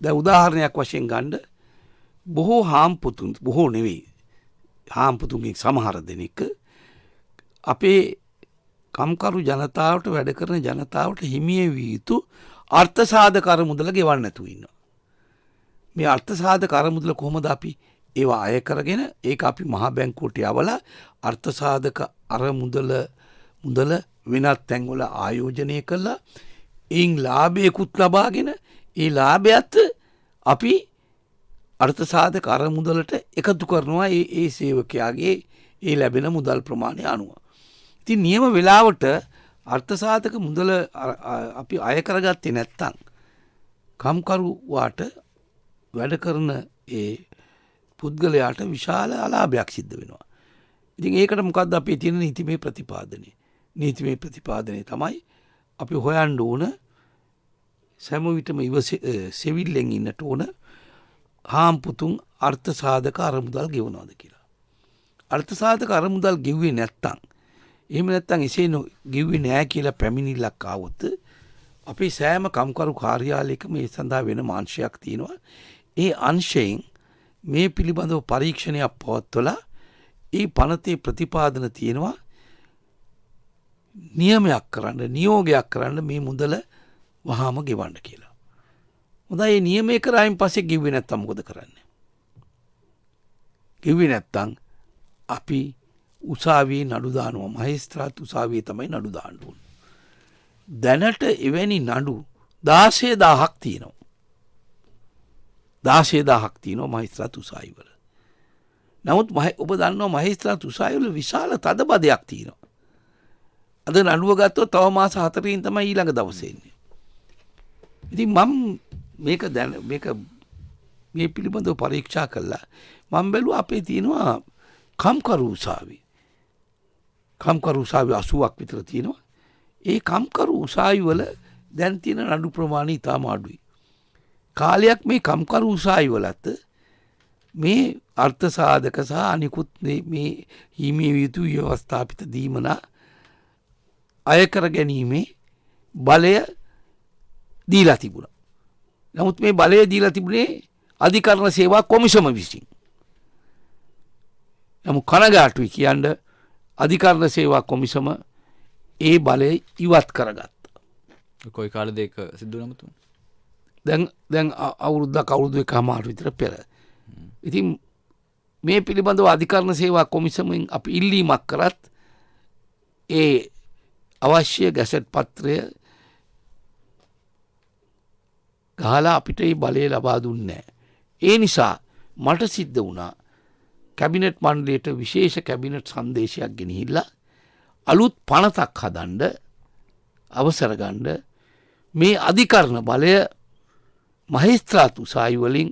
දැන් උදාහරණයක් වශයෙන් ගන්න බොහෝ හාම්පුතුන් බොහෝ නෙවෙයි හාම්පුතුන්ගේ සමහර දෙනෙක් අපේ කම්කරු ජනතාවට වැඩ කරන ජනතාවට හිමිය විය යුතු අර්ථසාධක අරමුදල ගෙවන්න නැතුව ඉන්නවා. මේ අර්ථසාධක අරමුදල කොහොමද අපි ඒවා අය කරගෙන ඒක අපි මහා බැංකුවට යවලා අර්ථසාධක අරමුදල වෙනත් තැන්වල ආයෝජනය කළා. එයින් ලාභයකුත් ලබාගෙන ඒ ලාභයත් අපි අර්ථසාධක අරමුදලට එකතු කරනවා ඒ සේවකයාගේ ඒ ලැබෙන මුදල් ප්‍රමාණය අනුව. ඉතින් නියම වෙලාවට අර්ථසාධක මුදල අපි අය කරගත්තේ නැත්තම් කම්කරුවාට වැඩ කරන ඒ පුද්ගලයාට විශාල අලාභයක් සිද්ධ වෙනවා. ඉතින් ඒකට මොකක්ද අපේ තියෙන නීතිමය ප්‍රතිපාදනය? නීතිමය ප්‍රතිපාදනය තමයි අපි හොයන්න ඕන සෑම විටම සෙවිල්ලෙන් ඉන්නට ඕන හාම්පුතුන් අර්ථසාධක අරමුදල් ගෙවනවාද කියලා. අර්ථසාධක අරමුදල් ගෙව්වේ නැත්තම් එහෙම නැත්තම් එසේ ගෙව්වේ නෑ කියලා පැමිණිල්ලක් ආවොත් අපේ සෑම කම්කරු කාර්යාලයකම ඒ සඳහා වෙන අංශයක් තියෙනවා. ඒ අංශයෙන් මේ පිළිබඳව පරීක්ෂණයක් පවත්වලා ඒ පනතේ ප්‍රතිපාදන තියෙනවා නියමයක් කරන්න, නියෝගයක් කරන්න මේ මුදල වහාම ගෙවන්න කියලා. හොඳයි, මේ නියමය කරායින් පස්සේ ගෙව්වේ නැත්තම් මොකද කරන්නේ? ගෙව්වේ නැත්තම් අපි උසාවියේ නඩු දානවා. මහේස්ත්‍රාත් උසාවියේ තමයි නඩු දාන්න ඕනේ. දැනට එවැනි නඩු 16000ක් තියෙනවා. 16000ක් තියෙනවා මහේස්ත්‍රාත් උසාවිවල. නමුත් ඔබ දන්නවා මහේස්ත්‍රාත් උසාවිවල විශාල තදබදයක් තියෙනවා. අද නඩුව ගත්තොත් තව මාස 4කින් තමයි ඊළඟ දවසේ එන්නේ. ඉතින් මම මේක මේ පිළිබඳව පරීක්ෂා කළා. මම බැලුවා අපේ තියෙනවා කම්කරු උසාවි. කම්කරු උසාවි 80ක් විතර තියෙනවා. ඒ කම්කරු උසාවි වල දැන් තියෙන නඩු ප්‍රමාණය ඉතාම අඩුයි. කාලයක් මේ කම්කරු උසාවි වලත් මේ අර්ථසාධක සහ අනිකුත් මේ හිමිය යුතු ව්‍යවස්ථාපිත දීමනා අය කර ගැනීමේ බලය දීලා තිබුණා. නමුත් මේ බලය දීලා තිබුණේ අධිකරණ සේවා කොමිසම විසින්. නමුත් කනගාටුයි කියන්න අධිකරණ සේවා කොමිසම ඒ බලය ඉවත් කරගත්තා. කොයි කාලෙද ඒක සිද්ධ වුණා මතුනේ? දැන් අවුරුදු 1.5 විතර පෙර. ඉතින් මේ පිළිබඳව අධිකරණ සේවා කොමිසමෙන් අපි ඉල්ලීමක් කරත් ඒ අවශ්‍ය ගැසට් පත්‍රය ගහලා අපිට මේ බලය ලබා දුන්නේ නැහැ. ඒ නිසා මට සිද්ධ වුණා කැබිනට් මණ්ඩලයට විශේෂ කැබිනට් සංදේශයක් ගෙනහිල්ලා අලුත් පනතක් හදන්න අවසර ගන්න මේ අධිකරණ බලය මහේස්ත්‍රාත් උසාවි වලින්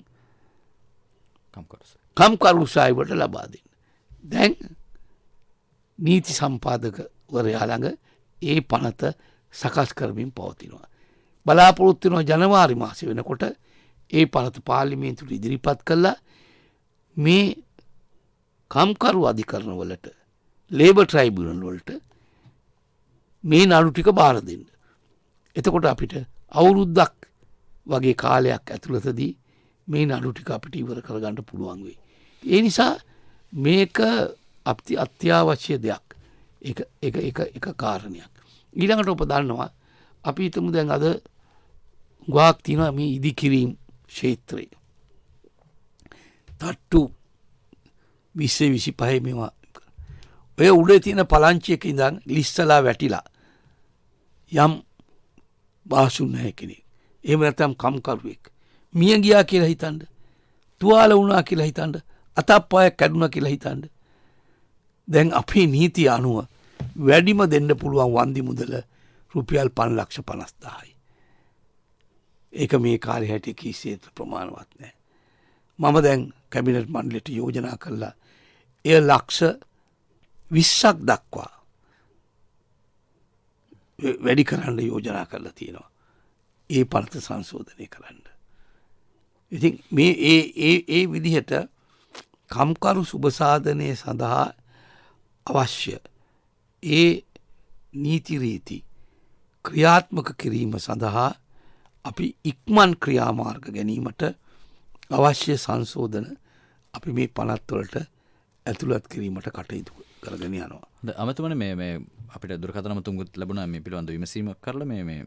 කම්කරු උසාවි වලට ලබා දෙන්න. දැන් නීති සම්පාදකවරයා ළඟ ඒ පනත සකස් කරමින් පවතිනවා. බලාපොරොත්තු වෙනවා ජනවාරි මාසෙ වෙනකොට ඒ පනත පාර්ලිමේන්තුවට ඉදිරිපත් කළා මේ කම්කරු අධිකරණ වලට ලේබර් ට්‍රයිබියුනල් වලට මේ නඩු ටික බාර දෙන්න. එතකොට අපිට අවුරුද්දක් වගේ කාලයක් ඇතුළතදී මේ නඩු ටික අපිට ඉවර කරගන්න පුළුවන් වෙයි. ඒ නිසා මේක අත්‍යවශ්‍ය දෙයක්. එක කාරණයක්. ඊළඟට ඔබ දන්නවා අපි හිතමු දැන් අද ගාක් තියෙනවා මේ ඉදිකිරීම් ක්ෂේත්‍රයේ. තට්ටු 20-25 මේවා ඔය උඩේ තියෙන පලංචියක ඉඳන් ලිස්සලා වැටිලා යම් බාසුන් නැහැ කෙනෙක්. එහෙම නැත්නම් කම්කරුවෙක් මිය ගියා කියලා හිතන්න. තුවාල වුණා කියලා හිතන්න. අතප්පායක් කැඩුණා කියලා හිතන්න. දැන් අපේ නීතිය අනුව වැඩිම දෙන්න පුළුවන් වන්දි මුදල රුපියල් 5,50,000යි. ඒක මේ කාලේ හැටි කිසිසේත් ප්‍රමාණවත් නැහැ. මම දැන් කැබිනට් මණ්ඩලයට යෝජනා කළා එය ලක්ෂ 20ක් දක්වා වැඩි කරන්න යෝජනා කරලා තියෙනවා. ඒ පනත සංශෝධනය කරන්න. ඉතින් මේ ඒ විදිහට කම්කරු සුබසාධනය සඳහා අවශ්‍ය ඒ නීති රීති ක්‍රියාත්මක කිරීම සඳහා අපි ඉක්මන් ක්‍රියාමාර්ග ගැනීමට අවශ්‍ය සංශෝධන අපි මේ පනත්වලට ඇතුළත් කිරීමට කටයුතු කරගෙන යනවා. අමතුමන මේ අපිට දුරකථන තුන්ගුත් ලැබුණා මේ පිළිබඳව විමසීම කරලා මේ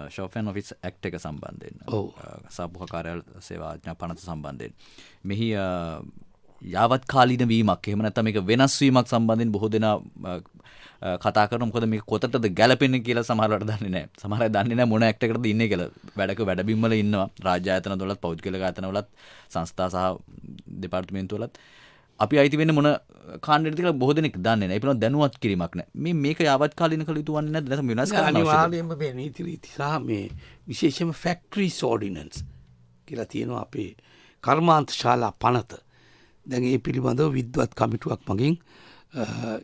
ෂෝෆන් ඔෆිස් ඇක්ට් එක සම්බන්ධයෙන් සාපුහ කාර්යාල සේවා ආඥා පනත සම්බන්ධයෙන් මෙහි යාවත් කාලීන වීමක් එහෙම නැත්නම් මේක වෙනස් වීමක් සම්බන්ධයෙන් බොහෝ දෙනා කතා කරනවා. මොකද මේක කොතටද ගැලපෙන්නේ කියලා සමහරවට දන්නේ නැහැ. සමහර අය දන්නේ නැහැ මොන ඇක්ට් එකකටද ඉන්නේ කියලා. වැඩබිම් වල ඉන්නවා. රාජ්‍ය ආයතන වලත් පෞද්ගලික ආයතන වලත් සංස්ථා සහ දෙපාර්තමේන්තු වලත් අපි අයිති වෙන්නේ මොන කාණ්ඩයටද කියලා බොහෝ දෙනෙක් දන්නේ නැහැ. ඒ පිළිබඳව දැනුවත් කිරීමක් නැහැ. මේක යාවත් කාලීන කළ යුතු වන්නේ නැද්ද? නැත්නම් වෙනස් කරන්න අවශ්‍යද? අනිවාර්යයෙන්ම මේ නීති රීති සහ මේ විශේෂයෙන්ම ෆැක්ටරිස් ඕඩිනන්ස් කියලා තියෙනවා අපේ කර්මාන්ත ශාලා පනත. දැන් ඒ පිළිබඳව විද්වත් කමිටුවක් මගින්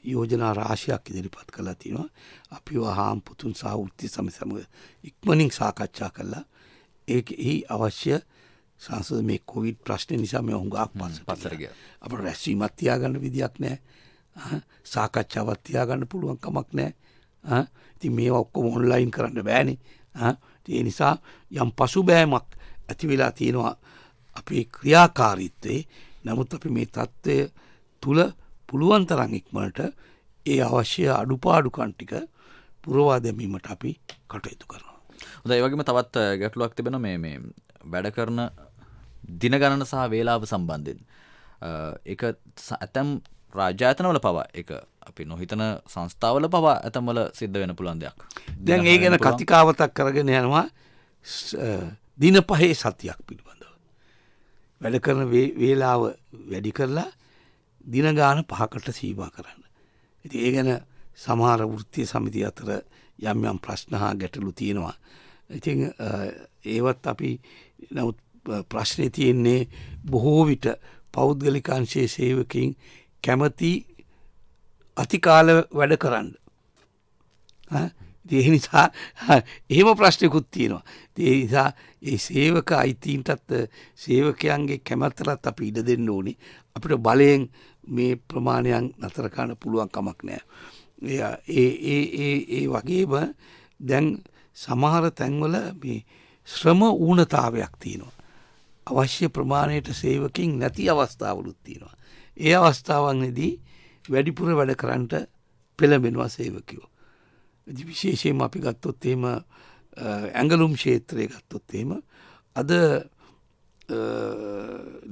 යෝජනා රාශියක් ඉදිරිපත් කළා තියෙනවා. අපි වහාම් පුතුන් සහ වෘත්ති සමග ඉක්මනින් සාකච්ඡා කළා. ඒකෙහි අවශ්‍ය සංසද මේ කොවිඩ් ප්‍රශ්න නිසා මේ හුඟක් පස්සට ගියා. අපිට රැස්වීමක් තියාගන්න විදියක් නැහැ. සාකච්ඡාවක් තියාගන්න පුළුවන් කමක් නැහැ. ඉතින් මේවා ඔක්කොම ඔන්ලයින් කරන්න බෑනේ. ඒ නිසා යම් පසුබෑමක් ඇති වෙලා තියෙනවා අපේ ක්‍රියාකාරීත්වයේ. නමුත් අපි මේ தත්ත්වය තුල පුළුවන් තරම් ඉක්මනට ඒ අවශ්‍ය අඩුපාඩුකම් ටික පුරවා දැමීමට අපි කටයුතු කරනවා. හොඳයි. ඒ වගේම තවත් ගැටලුවක් තිබෙනවා මේ වැඩ කරන දින ගණන සහ වේලාව සම්බන්ධයෙන්. ඒක ඇතම් රාජ්‍ය ආයතනවල පවා ඒක අපි නොහිතන සංස්ථාවල පවා ඇතම්වල සිද්ධ වෙන පුළුවන් දෙයක්. දැන් ඒ ගැන කතිකාවතක් කරගෙන යනවා දින 5 සතියක් පිළිබඳව. වැඩ කරන වේලාව වැඩි කරලා දින ගාන 5කට සීමා කරන්න. ඉතින් ඒ ගැන සමහර වෘත්තීය සමිති අතර යම් ප්‍රශ්න හා ගැටලු තියෙනවා. ඉතින් ඒවත් අපි නමුත් ප්‍රශ්නේ තියෙන්නේ බොහෝ විට පෞද්ගලික අංශයේ සේවකයින් කැමති අතිකාල වැඩ කරන්න. ඒ නිසා එහෙම ප්‍රශ්නකුත් තියෙනවා. ඒ නිසා ඒ සේවක අයිතීන්ටත් සේවකයන්ගේ කැමැත්තට අපි ඉඩ දෙන්න ඕනේ. අපිට බලයෙන් මේ ප්‍රමාණයන් නතර කරන්න පුළුවන් කමක් නැහැ. ඒ වගේම දැන් සමහර තැන්වල මේ ශ්‍රම ඌනතාවයක් තියෙනවා. අවශ්‍ය ප්‍රමාණයට සේවකින් නැති අවස්ථාවලුත් තියෙනවා. ඒ අවස්ථාවන්දී වැඩිපුර වැඩ කරන්නට පෙළඹෙනවා සේවකයෝ. විශේෂයෙන්ම අපි ගත්තොත් එහෙම ඇඟලුම් ක්ෂේත්‍රය ගත්තොත් එහෙම අද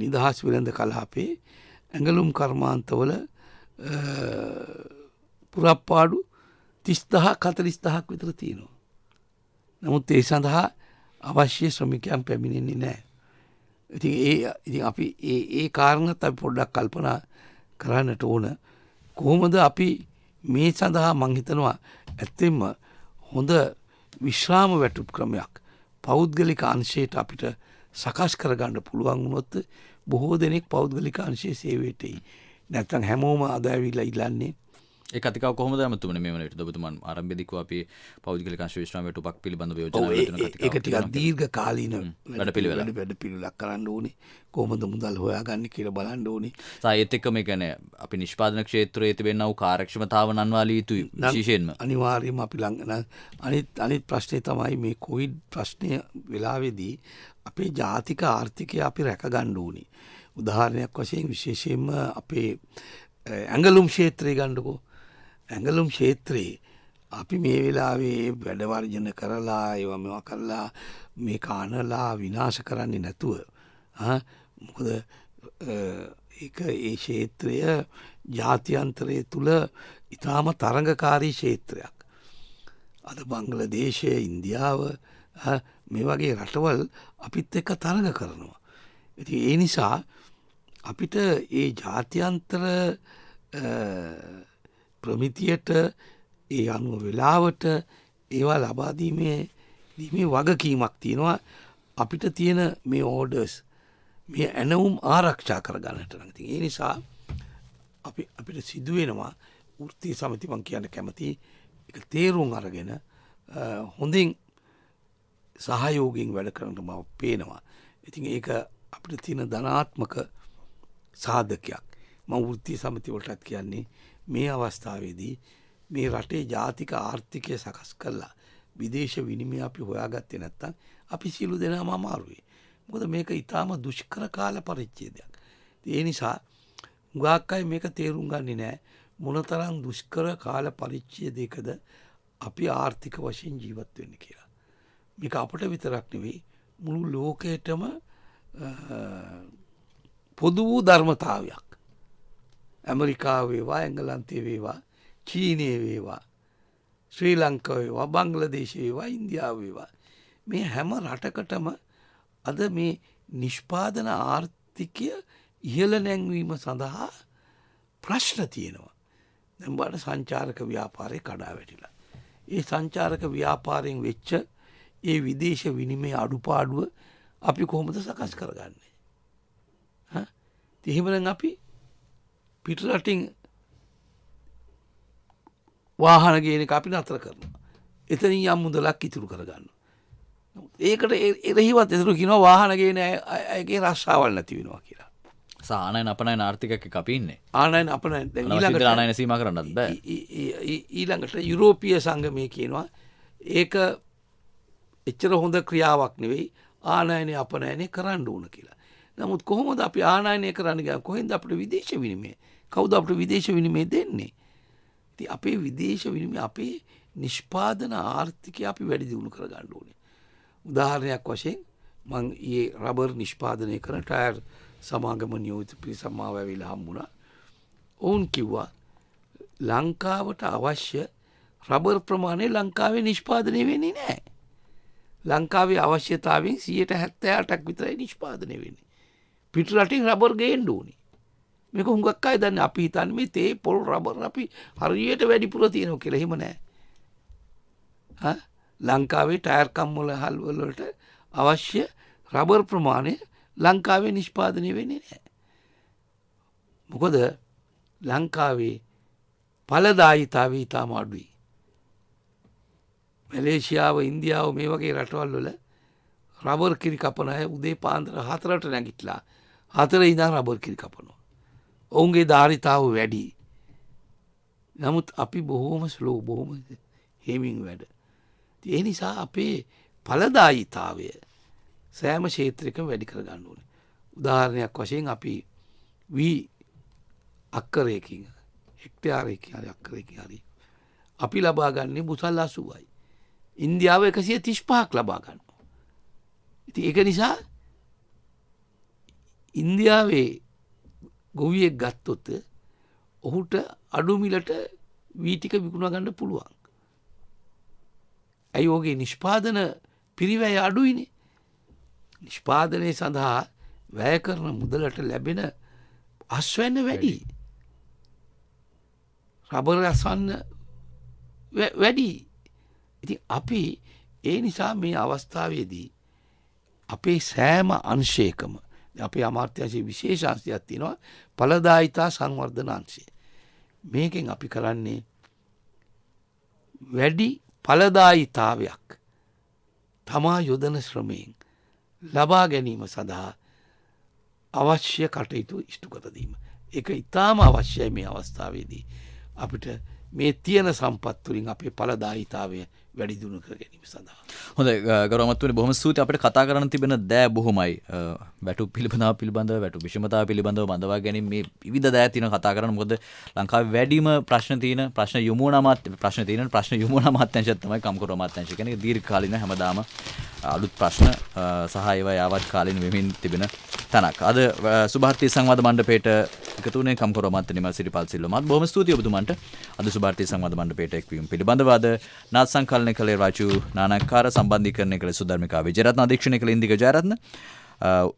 නිදහස් වෙළඳ කලාපේ ඇඟලුම් කර්මාන්තවල පුරප්පාඩු 30,000 40,000ක් විතර තියෙනවා. නමුත් ඒ සඳහා අවශ්‍ය ශ්‍රමිකයන් පැමිණෙන්නේ නැහැ. ඉතින් අපි ඒ කාරණාත් අපි පොඩ්ඩක් කල්පනා කරන්නට ඕන. කොහොමද අපි මේ සඳහා මං හිතනවා ඇත්තෙන්ම හොඳ විශ්‍රාම වැටුප් ක්‍රමයක් පෞද්ගලික අංශයට අපිට සකස් කරගන්න පුළුවන් වුණොත් බොහෝ දෙනෙක් පෞද්ගලික අංශයේ සේවයට එයි. නැත්තම් හැමෝම අද ඇවිල්ලා ඉල්ලන්නේ ඒ කතිකාව කොහොමද අමතුමනේ මේ වන විට ඔබතුමන් ආරම්භයේදී කිව්වා අපි පෞද්ගලික අංශ විශ්‍රාම වැටුපක් පිළිබඳව යෝජනා කරන කතිකාව. ඒක ටිකක් දීර්ඝ කාලීන වැඩපිළිවෙලක් කරන්න ඕනේ. කොහොමද මුදල් හොයාගන්නේ කියලා බලන්න ඕනේ. ඒත් එක්ක මේ කියන්නේ අපි නිෂ්පාදන ක්ෂේත්‍රයේ තිබෙනා වූ කාර්යක්ෂමතාව නන්වාලිය යුතුයි විශේෂයෙන්ම. අනිවාර්යයෙන්ම අපි අනිත් ප්‍රශ්නේ තමයි මේ කොවිඩ් ප්‍රශ්නය වෙලාවේදී අපේ ජාතික ආර්ථිකය අපි රැක ගන්න ඕනේ. උදාහරණයක් වශයෙන් විශේෂයෙන්ම අපේ ඇඟලුම් ක්ෂේත්‍රය ගන්නකෝ. ඇඟලුම් ක්ෂේත්‍රයේ අපි මේ වෙලාවේ වැඩවර්ජන කරලා ඒවා මෙවා කරලා මේ කානලා විනාශ කරන්නේ නැතුව මොකද ඒ ක්ෂේත්‍රය ජාත්‍යන්තරය තුළ ඉතාම තරඟකාරී ක්ෂේත්‍රයක්. අද බංග්ලදේශය ඉන්දියාව මේ වගේ රටවල් අපිත් එක්ක තරඟ කරනවා. ඉතින් ඒ නිසා අපිට ඒ ජාත්‍යන්තර ප්‍රමිතියට ඒ අනුව වෙලාවට ඒවා ලබාදීමේ වගකීමක් තියෙනවා. අපිට තියෙන මේ ඕඩර්ස් මේ ඇනවුම් ආරක්ෂා කරගන්නට නම්. ඒ නිසා අපිට සිදුවෙනවා වෘත්තීය සමිති මං කියන්න කැමති ඒක තේරුම් අරගෙන හොඳින් සහයෝගයෙන් වැඩ කරන්නට මම පේනවා. ඉතින් ඒක අපිට තියෙන ධනාත්මක සාධකයක්. මම වෘත්තීය සමිති වලටත් කියන්නේ මේ අවස්ථාවේදී මේ රටේ ජාතික ආර්ථිකය සකස් කරලා විදේශ විනිමය අපි හොයාගත්තේ නැත්තම් අපි සියලු දෙනාම අමාරුයි. මොකද මේක ඊටාම දුෂ්කර කාල පරිච්ඡේදයක්. ඒ නිසා හුඟක් අය මේක තේරුම් ගන්නේ නැහැ. මොනතරම් දුෂ්කර කාල පරිච්ඡේදයකද අපි ආර්ථික වශයෙන් ජීවත් වෙන්නේ කියලා. මේක අපට විතරක් නෙවෙයි මුළු ලෝකයටම පොදු වූ ධර්මතාවයක්. ඇමරිකාව වේවා, එංගලන්තේ වේවා, චීනයේ වේවා, ශ්‍රී ලංකාව වේවා, බංග්ලාදේශය වේවා, ඉන්දියාව වේවා, මේ හැම රටකටම අද මේ නිෂ්පාදන ආර්ථිකය ඉහළ නැංවීම සඳහා ප්‍රශ්න තියෙනවා. දැන් බලන්න සංචාරක ව්‍යාපාරේ කඩා වැටිලා. ඒ සංචාරක ව්‍යාපාරයෙන් වෙච්ච ඒ විදේශ විනිමය අඩුපාඩුව අපි කොහොමද සකස් කරගන්නේ? එහෙමනම් අපි පිටරටින් වාහන ගේන එක අපි නතර කරනවා. එතනින් යම් මුදලක් ඉතුරු කරගන්නවා. ඒකට එරෙහිවත් එතන කියනවා වාහන ගේන අයගේ රස්සාවල් නැති වෙනවා කියලා. ආනයන අපනයන ආර්ථිකයක් අපි ඉන්නේ. ආනයන අපනයන ඊළඟට ආනයන සීමා කරන්නත් බෑ. ඊළඟට යුරෝපීය සංගමය කියනවා ඒක එච්චර හොඳ ක්‍රියාවක් නෙවෙයි ආනයනය අපනයනය කරන්න ඕන කියලා. නමුත් කොහොමද අපි ආනයනය කරන්න ගියාම කොහෙන්ද අපිට විදේශ විනිමය? කවුද අපිට විදේශ විනිමය දෙන්නේ? ඉතින් අපේ විදේශ විනිමය අපේ නිෂ්පාදන ආර්ථිකය අපි වැඩි දියුණු කරගන්න ඕනේ. උදාහරණයක් වශයෙන් මං ඊයේ රබර් නිෂ්පාදනය කරන ටයර් සමාගම නියෝජිත පිරිසක් මාව ඇවිල්ලා හම්බුණා. ඔවුන් කිව්වා ලංකාවට අවශ්‍ය රබර් ප්‍රමාණය ලංකාවේ නිෂ්පාදනය වෙන්නේ නැහැ. ලංකාවේ අවශ්‍යතාවයෙන් 78%ක් විතරයි නිෂ්පාදනය වෙන්නේ. පිටරටින් රබර් ගේන්න ඕනේ. මේක හුඟක් අය දන්නේ අපි හිතන්නේ මේ තේ පොල් රබර් අපි හරියට වැඩිපුර තියෙනවා කියලා. එහෙම නැහැ. ලංකාවේ ටයර් කම්වල හල් වලට අවශ්‍ය රබර් ප්‍රමාණය ලංකාවේ නිෂ්පාදනය වෙන්නේ නැහැ. මොකද ලංකාවේ ඵලදායීතාවය ඉතාම අඩුයි. මැලේසියාව, ඉන්දියාව මේ වගේ රටවල් වල රබර් කිරි කපන අය උදේ පාන්දර 4ට නැගිටලා 4 ඉඳන් රබර් කිරි කපනවා. ඔවුන්ගේ ධාරිතාව වැඩි. නමුත් අපි බොහෝම ස්ලෝ, බොහෝම හේමින් වැඩ. ඒ නිසා අපේ ඵලදායීතාවය සෑම ක්ෂේත්‍රයකම වැඩි කරගන්න ඕනේ. උදාහරණයක් වශයෙන් අපි වී අක්කරයකින් හෙක්ටයාරයකින් හරි අක්කරයකින් හරි අපි ලබා ගන්නේ බුසල් 80යි. ඉන්දියාව 135ක් ලබා ගන්නවා. ඉතින් ඒක නිසා ඉන්දියාවේ ගොවියෙක් ගත්තොත් ඔහුට අඩු මිලට වී ටික විකුණා ගන්න පුළුවන්. ඇයි ඔහුගේ නිෂ්පාදන පිරිවැය අඩුයිනේ. නිෂ්පාදනය සඳහා වැය කරන මුදලට ලැබෙන අස්වැන්න වැඩි. රබර් අස්වන්න වැඩි. ඉතින් අපි ඒ නිසා මේ අවස්ථාවේදී අපේ සෑම අංශයකම අපේ අමාත්‍යාංශයේ විශේෂ අංශයක් තියෙනවා ඵලදායිතා සංවර්ධන අංශය. මේකෙන් අපි කරන්නේ වැඩි ඵලදායිතාවයක් තමා යොදන ශ්‍රමයෙන් ලබා ගැනීම සඳහා අවශ්‍ය කටයුතු ඉෂ්ට කර දීම. ඒක ඉතාම අවශ්‍යයි මේ අවස්ථාවේදී අපිට මේ තියෙන සම්පත් තුළින් අපේ ඵලදායීතාවය වැඩි දියුණු කර ගැනීම සඳහා. හොඳයි ගෞරවමත්තුනි බොහොම ස්තුතියි. අපිට කතා කරන්න තිබෙන දෑ බොහොමයි. වැටුප් පිළිබඳව වැටුප් විෂමතාව පිළිබඳව බඳවා ගැනීම මේ විවිධ දෑ තියෙන කතා කරන්න. මොකද ලංකාවේ වැඩිම ප්‍රශ්න තියෙන ප්‍රශ්න යොමු වන අමාත්‍යාංශය තමයි කම්කරු අමාත්‍යාංශය. කියන්නේ දීර්ඝකාලීන හැමදාම අලුත් ප්‍රශ්න සහ ඒවා යාවත් කාලීන වෙමින් තිබෙන තැනක්. අද සුභාර්ථී සංවාද මණ්ඩපයට එකතු වුණේ කම්කරු අමාත්‍ය නිමල් සිරිපාල් සිල්වා මහත්. බොහොම ස්තුතියි ඔබතුමන්ට. අද සුභාර්ථී සංවාද මණ්ඩපයට එක්වීම පිළිබඳව අද නාද සංකලනය කළේ රාජු නානක්කාර, සම්බන්ධීකරණය කළ සුධර්මිකා විජයරත්න, අධීක්ෂණය කළ ඉන්දික ජයරත්න,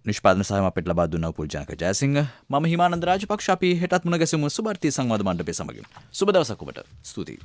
නිෂ්පාදන සහාය අපිට ලබා දුන්නා පුල්ජනක ජයසිංහ. මම හිමානන්ද රාජපක්ෂ. අපි හෙටත් මුණ ගැසෙමු සුභාර්ථී සංවාද මණ්ඩපය සමගින්. සුබ දවසක් ඔබට. ස්තුතියි.